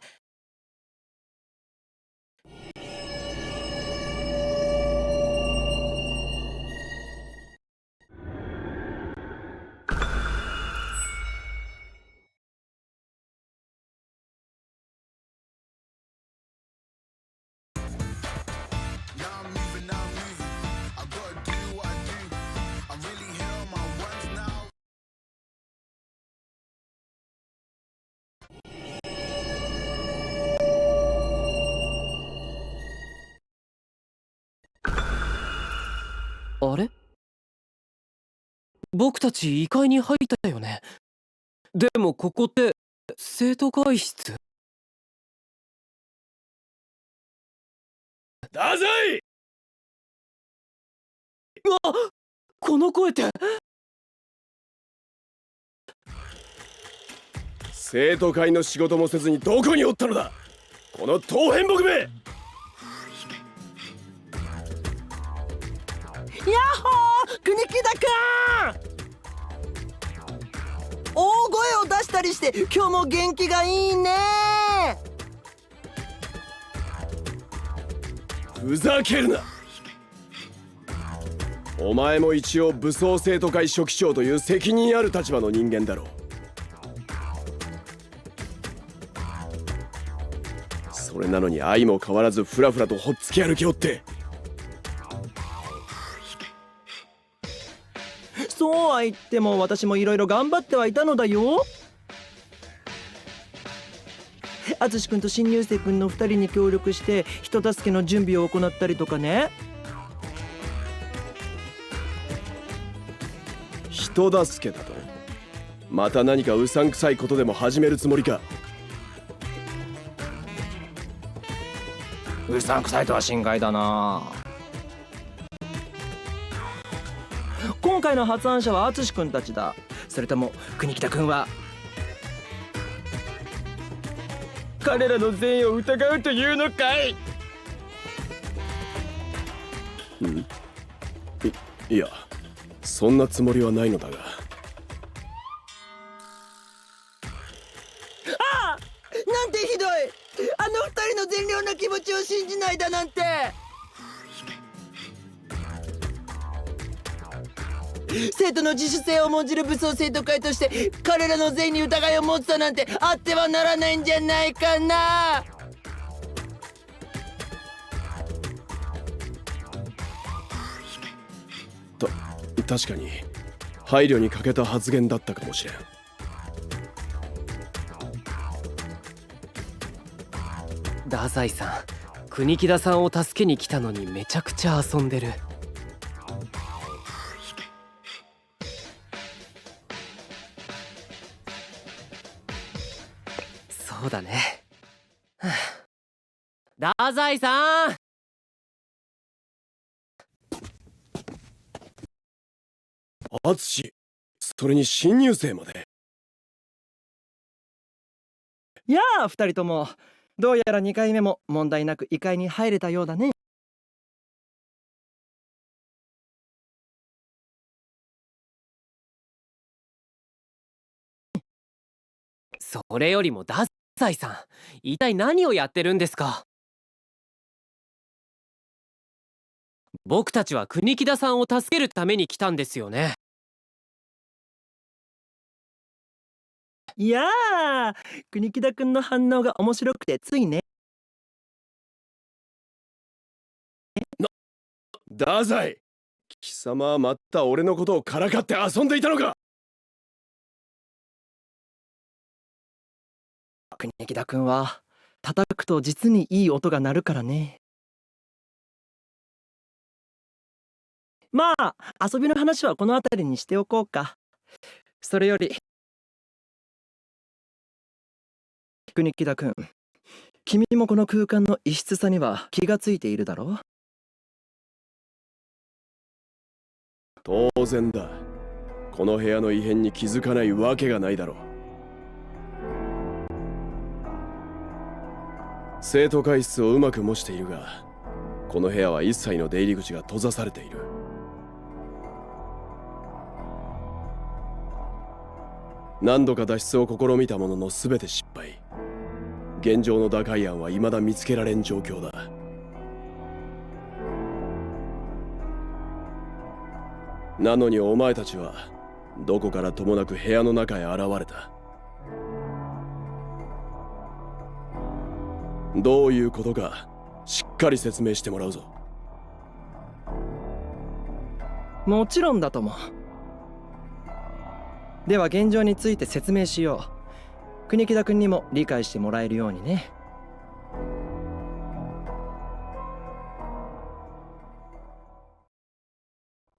あれ、僕たち異界に入ったよね。でもここって生徒会室？だぜい。うわ、この声って。生徒会の仕事もせずにどこにおったのだ、この当変木め。やっほー、国木田くん、大声を出したりして今日も元気がいいね。ふざけるな。お前も一応武装生徒会書記長という責任ある立場の人間だろう。それなのに相も変わらずフラフラとほっつき歩きおって。そうは言っても私もいろいろ頑張ってはいたのだよ。淳君と新入生君の2人に協力して人助けの準備を行ったりとかね。人助けだと？また何かうさんくさいことでも始めるつもりか？うさんくさいとは心外だな。今回の発案者は淳君たちだ。それとも国北君は彼らの善意を疑うというのかい？いや、そんなつもりはないのだが。ああ、なんてひどい。あの二人の善良な気持ちを信じないだなんて。生徒の自主性を重んじる武装生徒会として彼らの善に疑いを持つだなんてあってはならないんじゃないかな。確かに配慮に欠けた発言だったかもしれん。太宰さん、国木田さんを助けに来たのにめちゃくちゃ遊んでる。そうだね。太宰さん、淳、それに新入生まで。やあ2人ともどうやら2回目も問題なく異界に入れたようだね。それよりも太宰さん、一体何をやってるんですか？僕たちは国木田さんを助けるために来たんですよね。いやあ国木田君の反応が面白くてついね。太宰、貴様はまた俺のことをからかって遊んでいたのか？国木田君は叩くと実にいい音が鳴るからね。まあ遊びの話はこの辺りにしておこうか。それより国木田君、君もこの空間の異質さには気がついているだろう？当然だ。この部屋の異変に気づかないわけがないだろう。生徒会室をうまく模しているが、この部屋は一切の出入り口が閉ざされている。何度か脱出を試みたものの全て失敗。現状の打開案は未だ見つけられん状況だ。なのにお前たちはどこからともなく部屋の中へ現れた。どういうことかしっかり説明してもらうぞ。もちろんだとも。では現状について説明しよう。国木田君にも理解してもらえるようにね。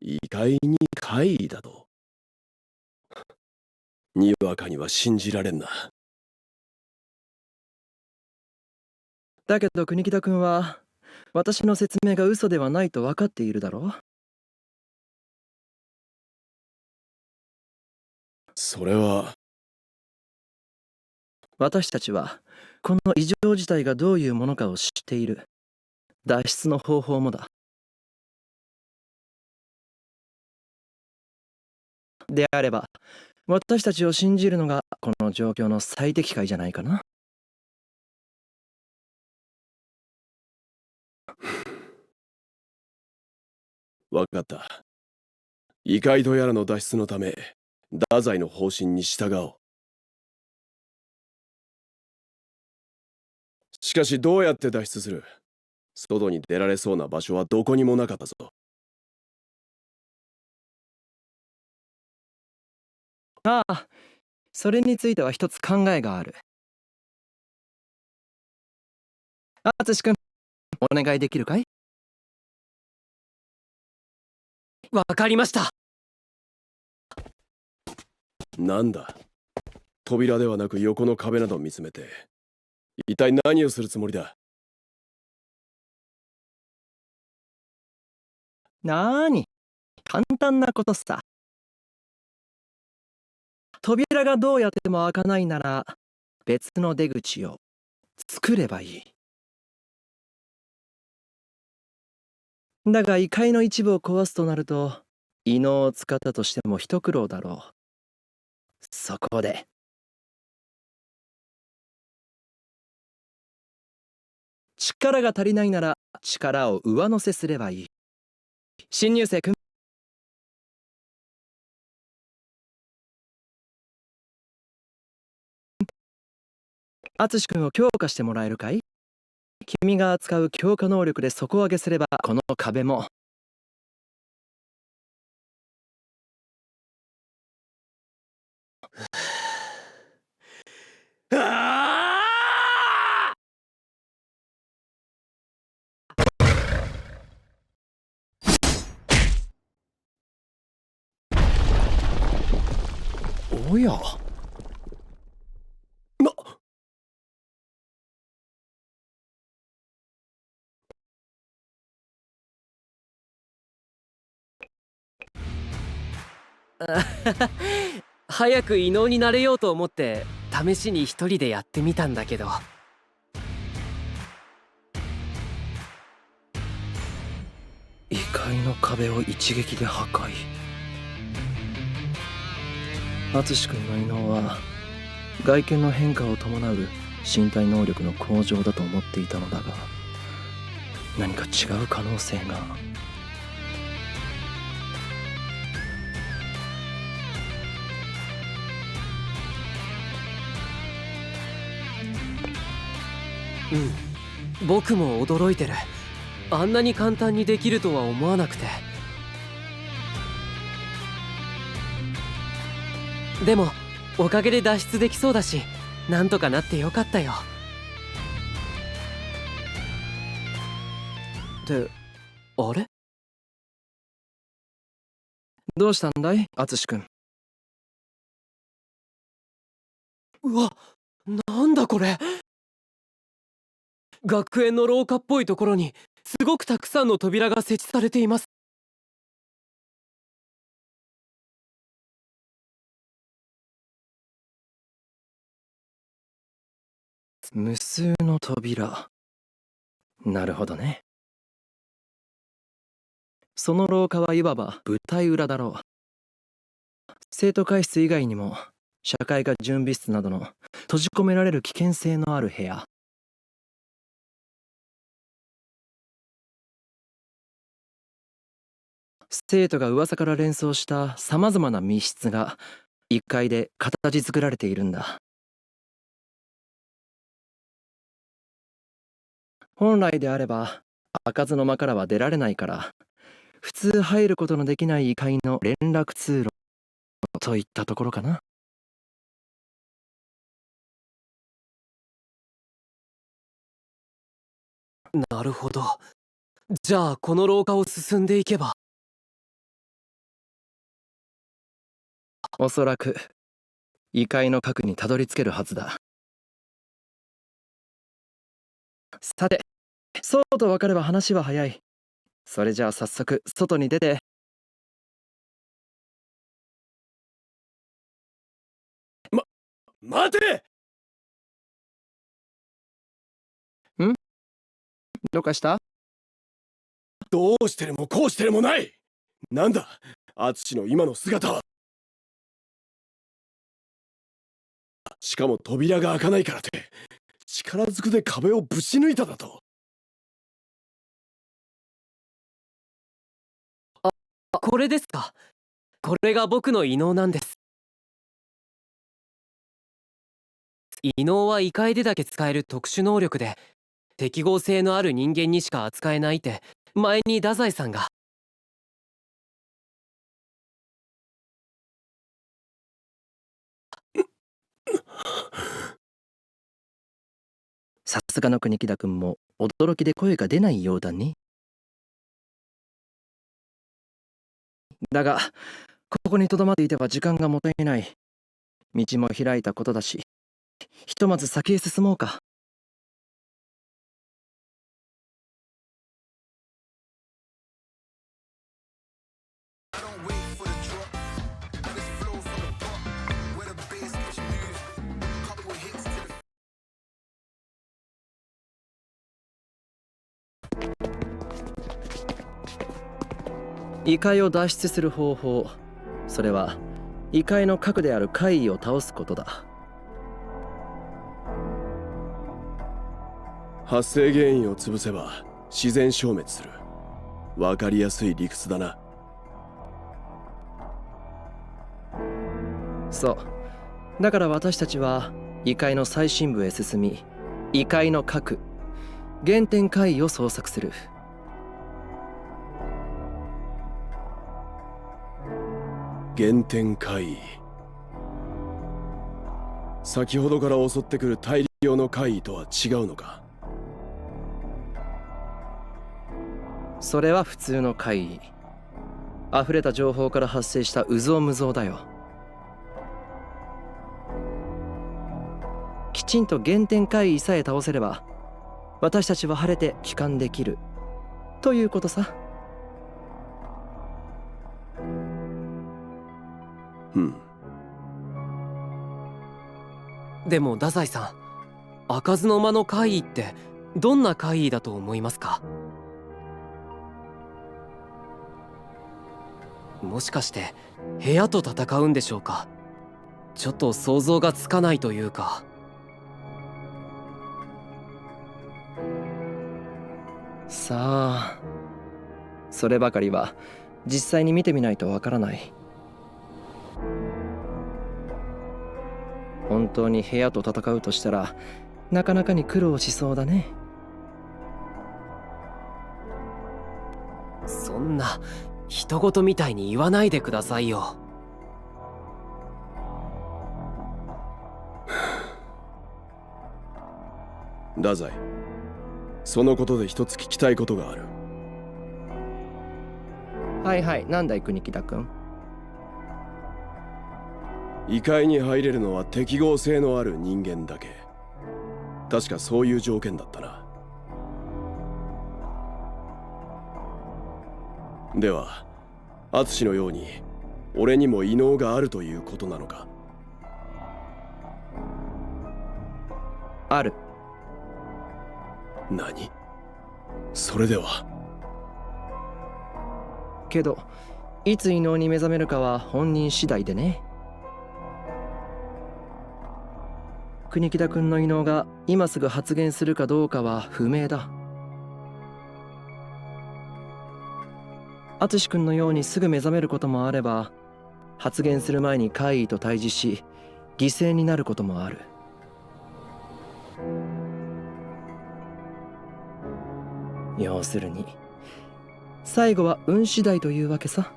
異界に怪異だと。にわかには信じられんな。だけど国木田君は私の説明が嘘ではないと分かっているだろう。それは。私たちはこの異常事態がどういうものかを知っている。脱出の方法もだ。であれば私たちを信じるのがこの状況の最適解じゃないかな。わかった。異界とやらの脱出のため、太宰の方針に従おう。しかしどうやって脱出する？外に出られそうな場所はどこにもなかったぞ。ああ、それについては一つ考えがある。淳君、お願いできるかい？わかりました。なんだ？扉ではなく横の壁など見つめて、一体何をするつもりだ？なーに、簡単なことさ。扉がどうやっても開かないなら別の出口を作ればいい。だが異界の一部を壊すとなると異能を使ったとしても一苦労だろう。そこで力が足りないなら力を上乗せすればいい。新入生くん、淳君を強化してもらえるかい？君が扱う強化能力で底上げすればこの壁も。おや。早く異能になれようと思って試しに一人でやってみたんだけど。異界の壁を一撃で破壊。淳君の異能は外見の変化を伴う身体能力の向上だと思っていたのだが、何か違う可能性が。うん、僕も驚いてる。あんなに簡単にできるとは思わなくて。でもおかげで脱出できそうだし、なんとかなってよかったよ。ってあれ？どうしたんだい淳君。うわ、なんだこれ。学園の廊下っぽいところにすごくたくさんの扉が設置されています。無数の扉。なるほどね。その廊下はいわば舞台裏だろう。生徒会室以外にも社会科準備室などの閉じ込められる危険性のある部屋。生徒が噂から連想した様々な密室が1階で形作られているんだ。本来であれば開かずの間からは出られないから、普通入ることのできない異界の連絡通路といったところかな。なるほど。じゃあこの廊下を進んでいけば。おそらく異界の核にたどり着けるはずだ。さて、そうと分かれば話は早い。それじゃあ早速外に出て。待て！どうかした？どうしてでもこうしてでもない。なんだ敦の今の姿は。しかも扉が開かないからって力ずくで壁をぶち抜いただと。これですか。これが僕の異能なんです。異能は異界でだけ使える特殊能力で、適合性のある人間にしか扱えないって前に太宰さんが。さすがの国木田君も驚きで声が出ないようだね。だがここにとどまっていては時間がもったいない。道も開いたことだし、ひとまず先へ進もうか。異界を脱出する方法、それは異界の核である怪異を倒すことだ。発生原因を潰せば自然消滅する。わかりやすい理屈だな。そう。だから私たちは異界の最深部へ進み、異界の核、原点怪異を捜索する。原点怪異。先ほどから襲ってくる大量の怪異とは違うのか。それは普通の怪異。溢れた情報から発生した有象無象だよ。きちんと原点怪異さえ倒せれば、私たちは晴れて帰還できるということさ。でも太宰さん、開かずの間の怪異ってどんな怪異だと思いますか？もしかして部屋と戦うんでしょうか？ちょっと想像がつかないというか。さあ、そればかりは実際に見てみないとわからない。本当に部屋と戦うとしたらなかなかに苦労しそうだね。そんな人事みたいに言わないでくださいよ。太宰、そのことで一つ聞きたいことがある。はいはい、なんだい国木田君。異界に入れるのは適合性のある人間だけ。確かそういう条件だったな。では敦のように俺にも異能があるということなのか？ある。何？それでは。けどいつ異能に目覚めるかは本人次第でね。国木田君の異能が今すぐ発現するかどうかは不明だ。敦君のようにすぐ目覚めることもあれば、発現する前に怪異と対峙し犠牲になることもある。要するに最後は運次第というわけさ。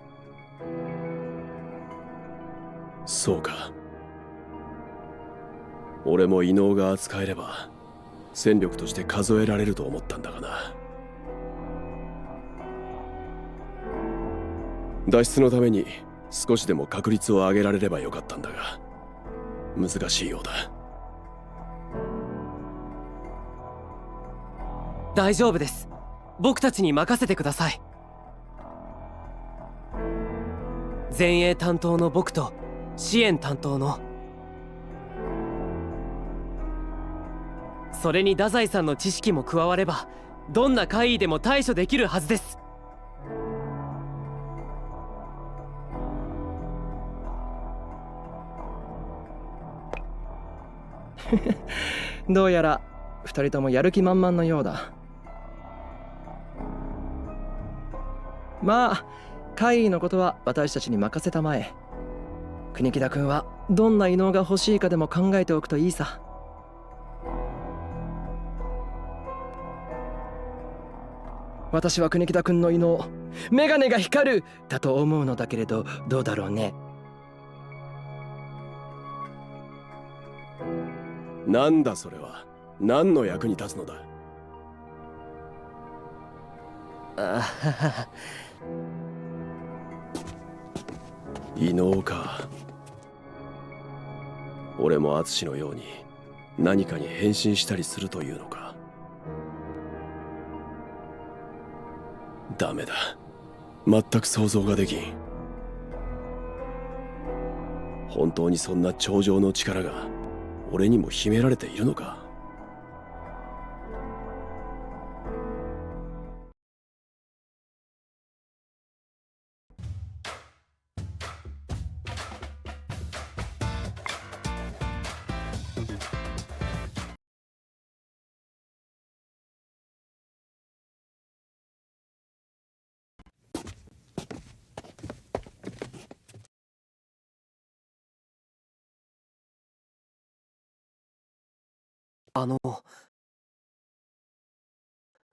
そうか。俺も異能が扱えれば戦力として数えられると思ったんだがな。脱出のために少しでも確率を上げられればよかったんだが、難しいようだ。大丈夫です。僕たちに任せてください。前衛担当の僕と支援担当の、それに太宰さんの知識も加われば、どんな怪異でも対処できるはずです。どうやら二人ともやる気満々のようだ。まあ怪異のことは私たちに任せたまえ。国木田君はどんな異能が欲しいかでも考えておくといいさ。私は国木田君の異能、メガネが光るだと思うのだけれど、どうだろうね。なんだそれは。何の役に立つのだ。異能か。俺も敦のように何かに変身したりするというのか。ダメだ。全く想像ができん。本当にそんな超常の力が俺にも秘められているのか。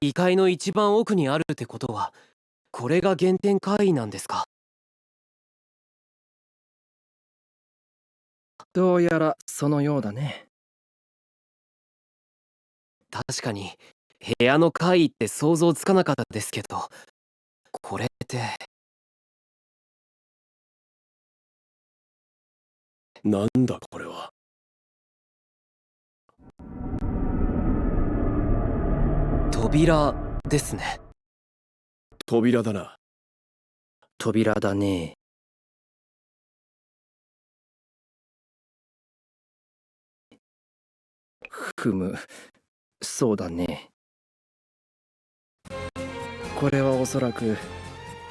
異界の一番奥にあるってことは、これが原点怪異なんですか？どうやらそのようだね。確かに部屋の怪異って想像つかなかったですけど、これってなんだこれは。扉ですね。扉だな。扉だね。ふむ、そうだね。これはおそらく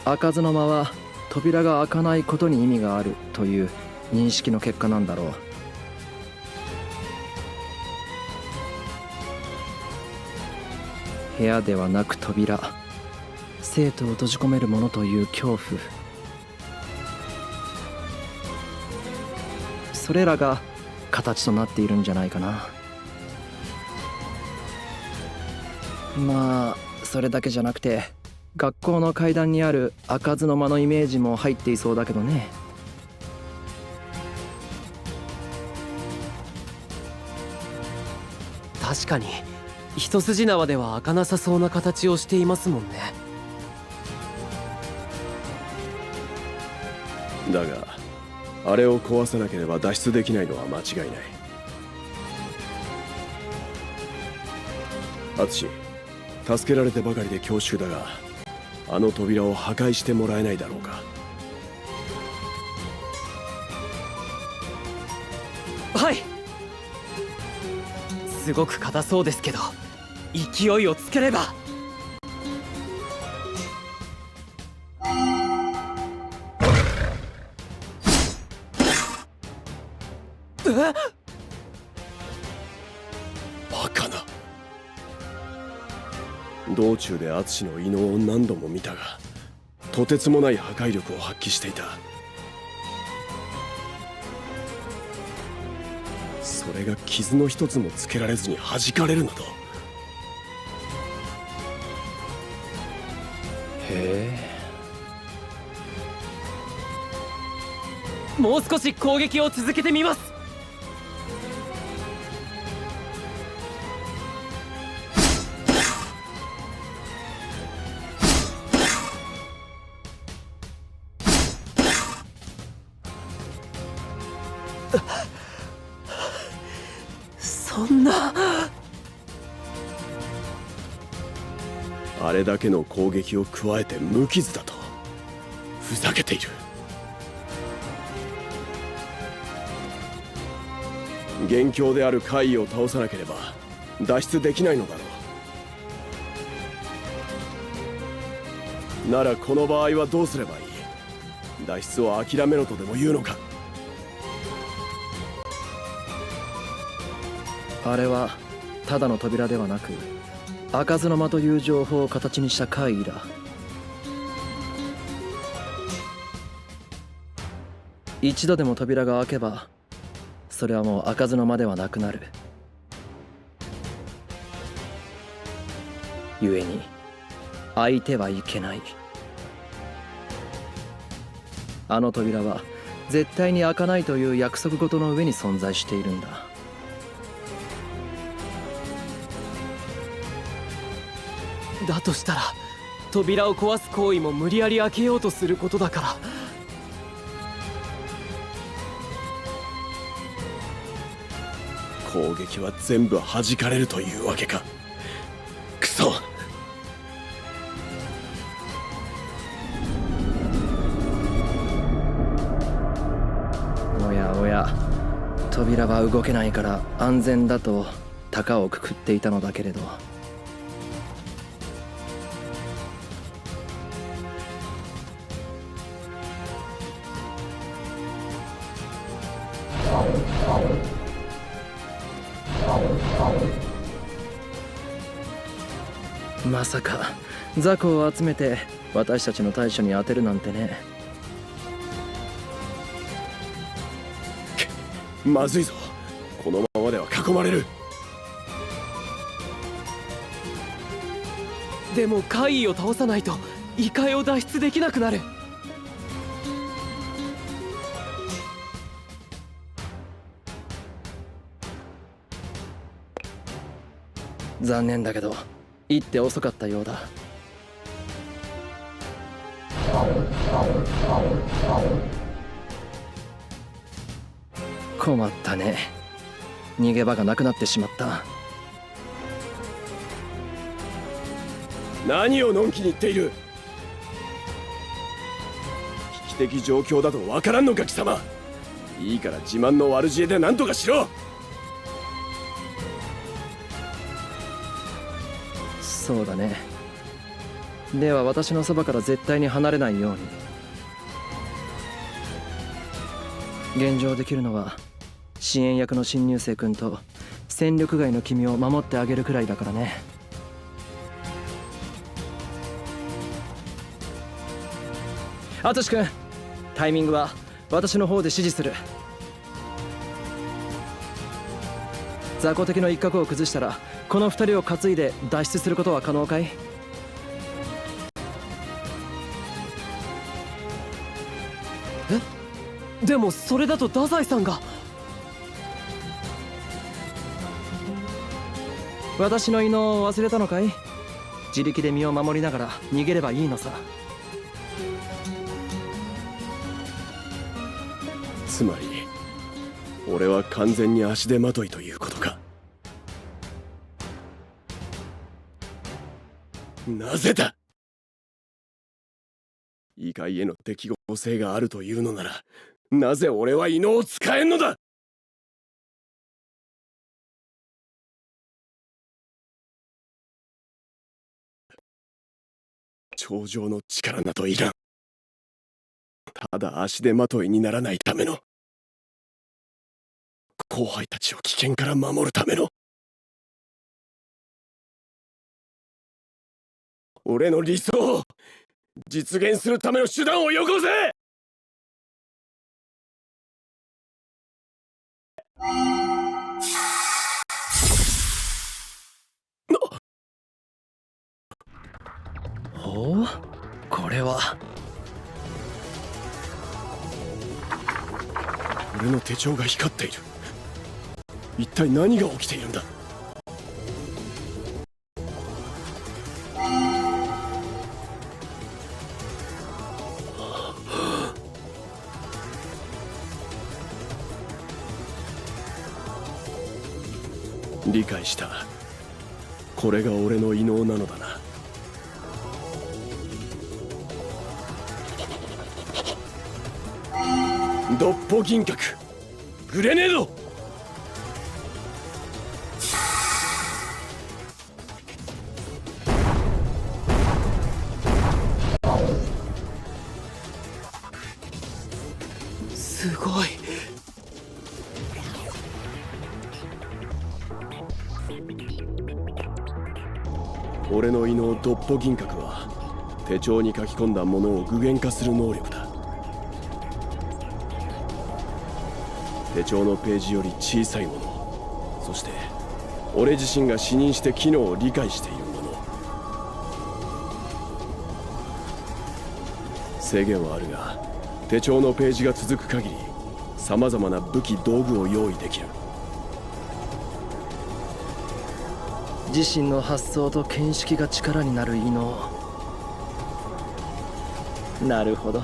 開かずの間は扉が開かないことに意味があるという認識の結果なんだろう。部屋ではなく扉、生徒を閉じ込めるものという恐怖、それらが形となっているんじゃないかな。まあそれだけじゃなくて、学校の階段にある開かずの間のイメージも入っていそうだけどね。確かに一筋縄では開かなさそうな形をしていますもんね。だがあれを壊さなければ脱出できないのは間違いない。敦、助けられてばかりで恐縮だが、あの扉を破壊してもらえないだろうか。はい。すごく硬そうですけど、勢いをつければ。バカな。道中で敦の異能を何度も見たが、とてつもない破壊力を発揮していた。それが傷の一つもつけられずに弾かれるなど。へえ。もう少し攻撃を続けてみます。そんな。あれだけの攻撃を加えて無傷だとふざけている。元凶である怪異を倒さなければ脱出できないのだろう。ならこの場合はどうすればいい？脱出を諦めろとでも言うのか？あれはただの扉ではなく、開かずの間という情報を形にした怪異だ。一度でも扉が開けば、それはもう開かずの間ではなくなる。故に開いてはいけない。あの扉は絶対に開かないという約束事の上に存在しているんだ。だとしたら扉を壊す行為も無理やり開けようとすることだから。攻撃は全部弾かれるというわけか。クソ。おやおや、扉は動けないから安全だと高をくくっていたのだけれど、まさか雑魚を集めて私たちの対処に当てるなんてね。まずいぞ。このままでは囲まれる。でも怪異を倒さないと異界を脱出できなくなる。残念だけど一手遅かったようだ。困ったね。逃げ場がなくなってしまった。何をのんきに言っている？危機的状況だとわからんのか貴様。いいから自慢の悪知恵で何とかしろ。そうだね。では私のそばから絶対に離れないように。現状できるのは支援役の新入生君と戦力外の君を守ってあげるくらいだからね。アトシ君、タイミングは私の方で指示する。雑魚敵の一角を崩したらこの二人を担いで脱出することは可能かい？でもそれだと太宰さんが。私の異能を忘れたのかい？自力で身を守りながら逃げればいいのさ。つまり俺は完全に足手まといということか。なぜだ？異界への適合性があるというのならなぜ俺は異能を使えんのだ？頂上の力などいらん。ただ足手まといにならないための、後輩たちを危険から守るための、俺の理想を実現するための手段をよこせ！おお、これは俺の手帳が光っている。一体何が起きているんだ？理解した。これが俺の異能なのだな。ドッポ銀閣グレネード。すごい。俺の異能ドッポ銀閣は手帳に書き込んだものを具現化する能力だ。手帳のページより小さいもの、そして俺自身が視認して機能を理解しているもの。制限はあるが手帳のページが続く限りさまざまな武器道具を用意できる。自身の発想と見識が力になる異能。なるほど、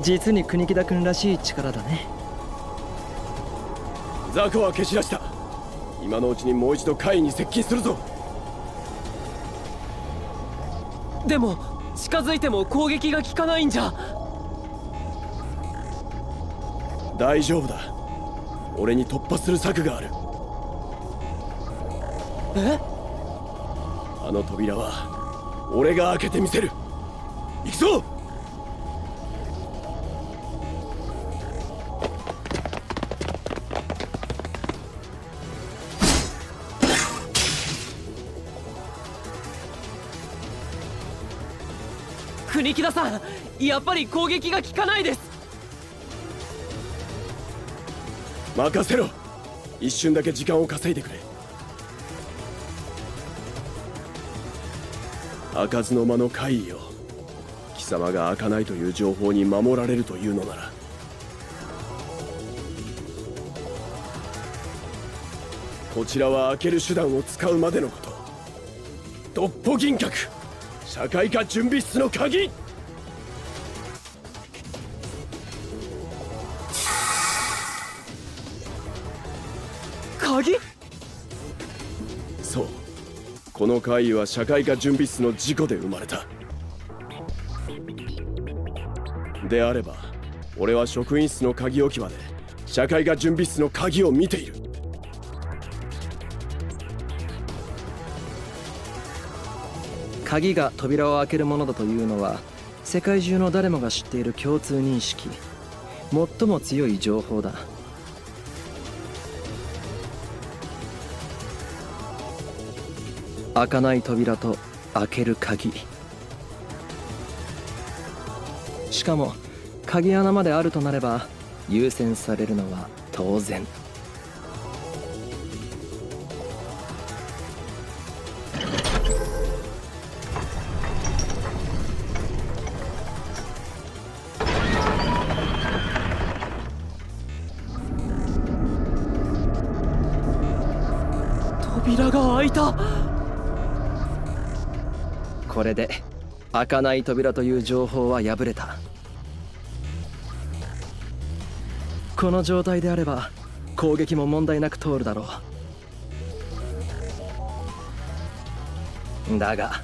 実に国木田君らしい力だね。ザコは蹴散らした。今のうちにもう一度海に接近するぞ。でも近づいても攻撃が効かないんじゃ。大丈夫だ。俺に突破する策がある。え？あの扉は俺が開けてみせる。行くぞ。国木田さん、やっぱり攻撃が効かないです。任せろ。一瞬だけ時間を稼いでくれ。開かずの間の怪異よ。貴様が開かないという情報に守られるというのなら。こちらは開ける手段を使うまでのこと。ドッポ銀閣社会科準備室の鍵。鍵？そう、この怪異は社会科準備室の事故で生まれた。であれば俺は職員室の鍵置き場で社会科準備室の鍵を見ている。鍵が扉を開けるものだというのは世界中の誰もが知っている共通認識、最も強い情報だ。開かない扉と開ける鍵、しかも鍵穴まであるとなれば優先されるのは当然。扉が開いた。これで開かない扉という情報は破れた。この状態であれば攻撃も問題なく通るだろう。だが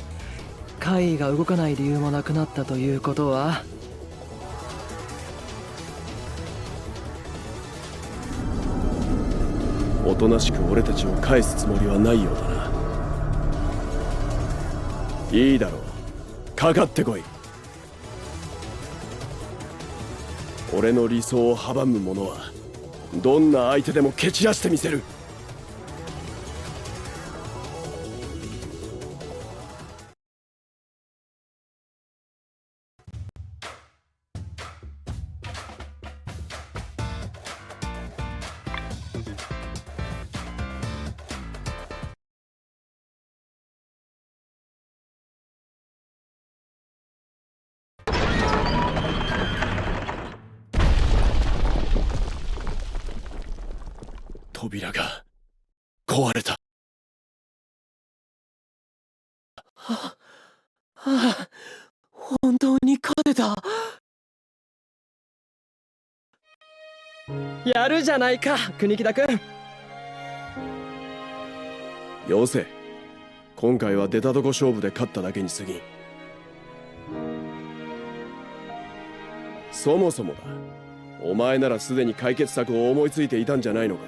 怪異が動かない理由もなくなったということは、おとなしく俺たちを返すつもりはないようだな。いいだろう、かかってこい。俺の理想を阻む者はどんな相手でも蹴散らしてみせる。扉が壊れた。はあ、本当に勝てた。やるじゃないか国木田君。よせ。今回は出たとこ勝負で勝っただけに過ぎん。そもそもだ、お前ならすでに解決策を思いついていたんじゃないのか。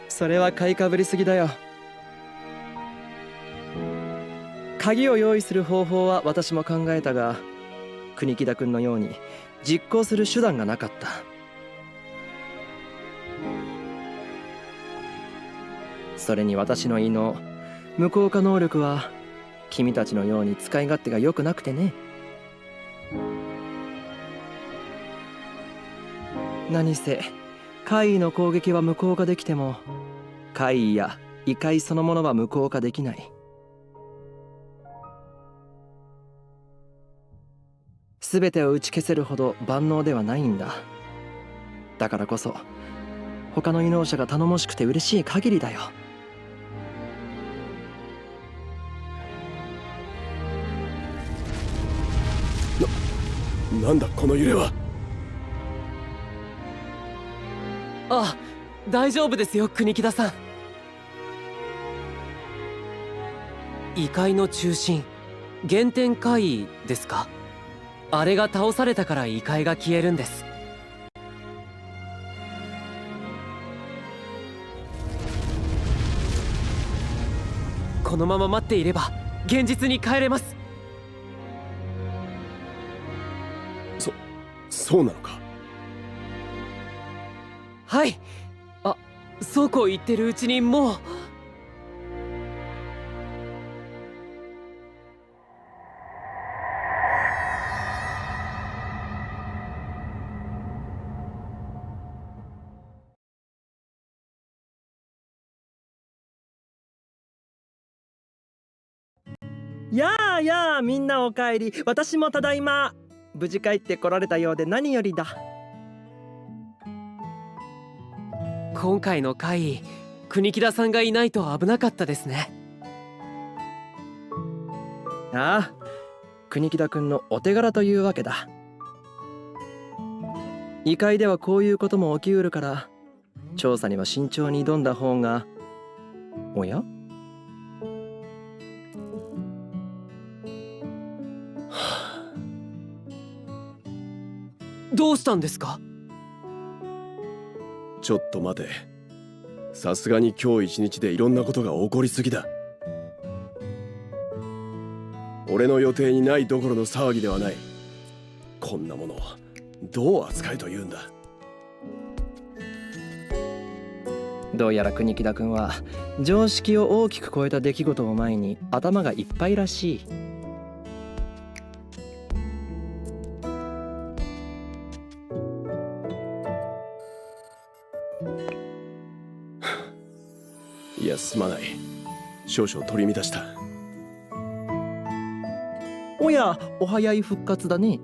それは買いかぶりすぎだよ。鍵を用意する方法は私も考えたが、国木田君のように実行する手段がなかった。それに私の異能、無効化能力は君たちのように使い勝手が良くなくてね。何せ怪異の攻撃は無効化できても、怪異や異界そのものは無効化できない。全てを打ち消せるほど万能ではないんだ。だからこそ他の異能者が頼もしくて嬉しい限りだよ。なんだこの揺れは。あ、大丈夫ですよ国木田さん。異界の中心、原点怪異ですか。あれが倒されたから異界が消えるんです。このまま待っていれば現実に帰れます。そうなのか。はい。あ、そうこう言ってるうちにもう。やあやあ、みんなおかえり。私もただいま。無事帰ってこられたようで何よりだ。今回の怪異、国木田さんがいないと危なかったですね。ああ、国木田君のお手柄というわけだ。異界ではこういうことも起きうるから、調査には慎重に挑んだ方が。おや？どうしたんですか？ちょっと待て。さすがに今日一日でいろんなことが起こりすぎだ。俺の予定にないどころの騒ぎではない。こんなものをどう扱えというんだ。どうやら国木田君は常識を大きく超えた出来事を前に頭がいっぱいらしい。いや、すまない。少々取り乱した。おや、お早い復活だね。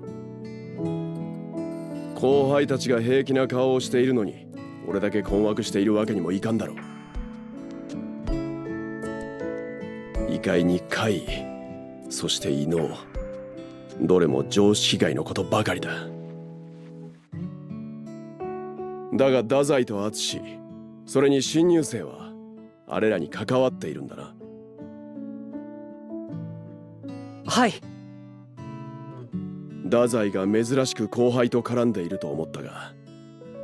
後輩たちが平気な顔をしているのに、俺だけ困惑しているわけにもいかんだろう。異界に怪異、そして異能、どれも常識外のことばかりだ。だが太宰と敦、それに新入生はあれらに関わっているんだな。はい。太宰が珍しく後輩と絡んでいると思ったが、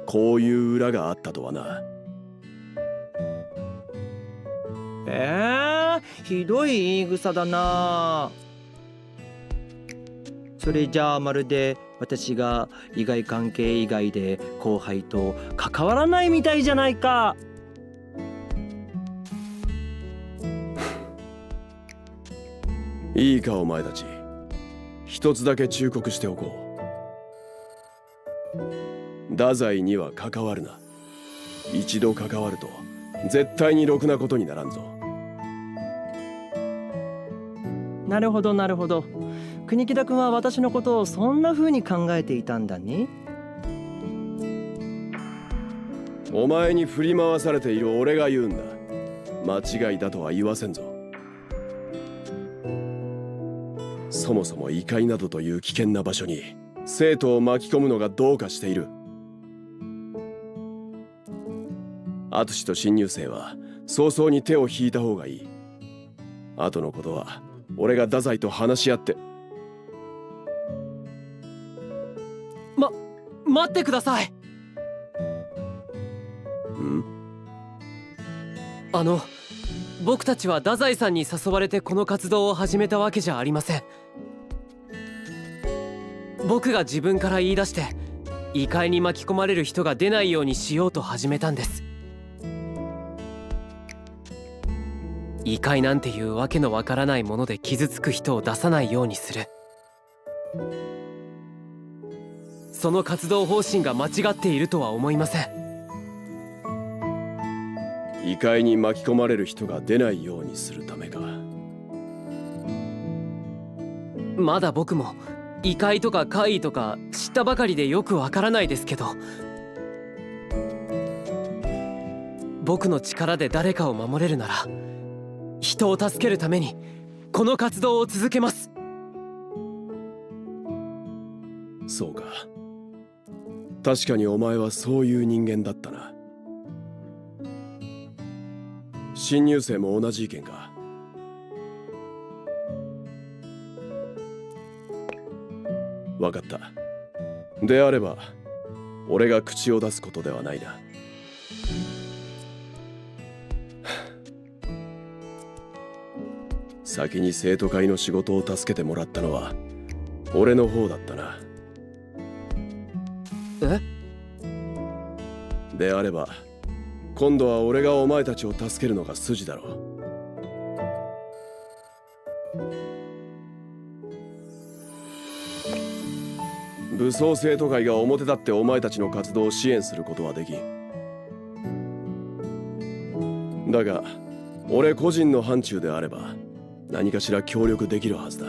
こういう裏があったとはな。ひどい言い草だな。それじゃあまるで私が利害関係以外で後輩と関わらないみたいじゃないか。いいかお前たち、一つだけ忠告しておこう。太宰には関わるな。一度関わると絶対にろくなことにならんぞ。なるほどなるほど。国木田君は私のことをそんな風に考えていたんだね。お前に振り回されている俺が言うんだ。間違いだとは言わせんぞ。そもそも異界などという危険な場所に生徒を巻き込むのがどうかしている。淳と新入生は早々に手を引いた方がいい。後のことは俺が太宰と話し合って。待ってください。僕たちは太宰さんに誘われてこの活動を始めたわけじゃありません。僕が自分から言い出して異界に巻き込まれる人が出ないようにしようと始めたんです。異界なんていうわけのわからないもので傷つく人を出さないようにする。その活動方針が間違っているとは思いません。異界に巻き込まれる人が出ないようにするためか。まだ僕も異界とか怪異とか知ったばかりでよくわからないですけど、僕の力で誰かを守れるなら人を助けるためにこの活動を続けます。そうか、確かにお前はそういう人間だったな。新入生も同じ意見か。分かった。であれば俺が口を出すことではないな。先に生徒会の仕事を助けてもらったのは俺の方だったな。え？であれば今度は俺がお前たちを助けるのが筋だろう。武装生徒会が表立ってお前たちの活動を支援することはできん。だが俺個人の範疇であれば何かしら協力できるはずだ。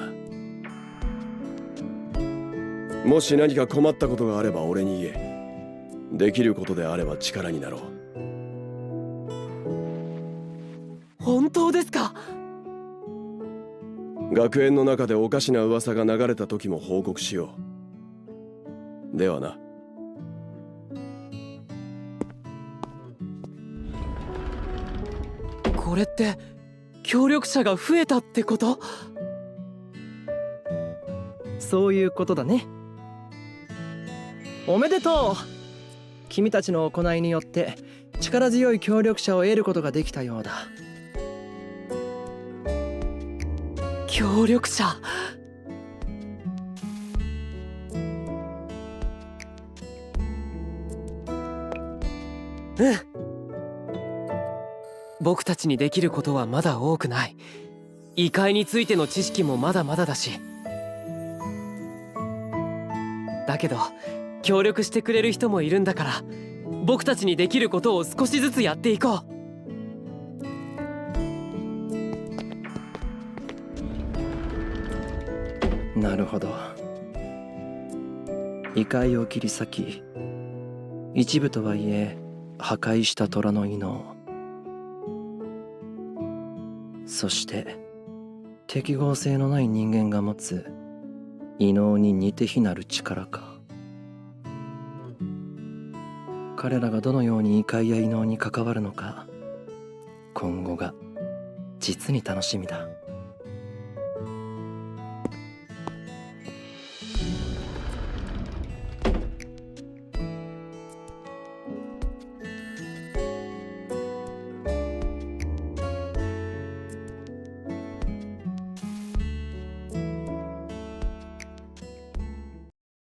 もし何か困ったことがあれば俺に言え。できることであれば力になろう。本当ですか？学園の中でおかしな噂が流れた時も報告しよう。ではな。これって協力者が増えたってこと？そういうことだね。おめでとう。君たちの行いによって力強い協力者を得ることができたようだ。協力者。僕たちにできることはまだ多くない。異界についての知識もまだまだだし。だけど協力してくれる人もいるんだから、僕たちにできることを少しずつやっていこう。なるほど。異界を切り裂き、一部とはいえ破壊した虎の異能、そして適合性のない人間が持つ異能に似て非なる力か。彼らがどのように異界や異能に関わるのか、今後が実に楽しみだ。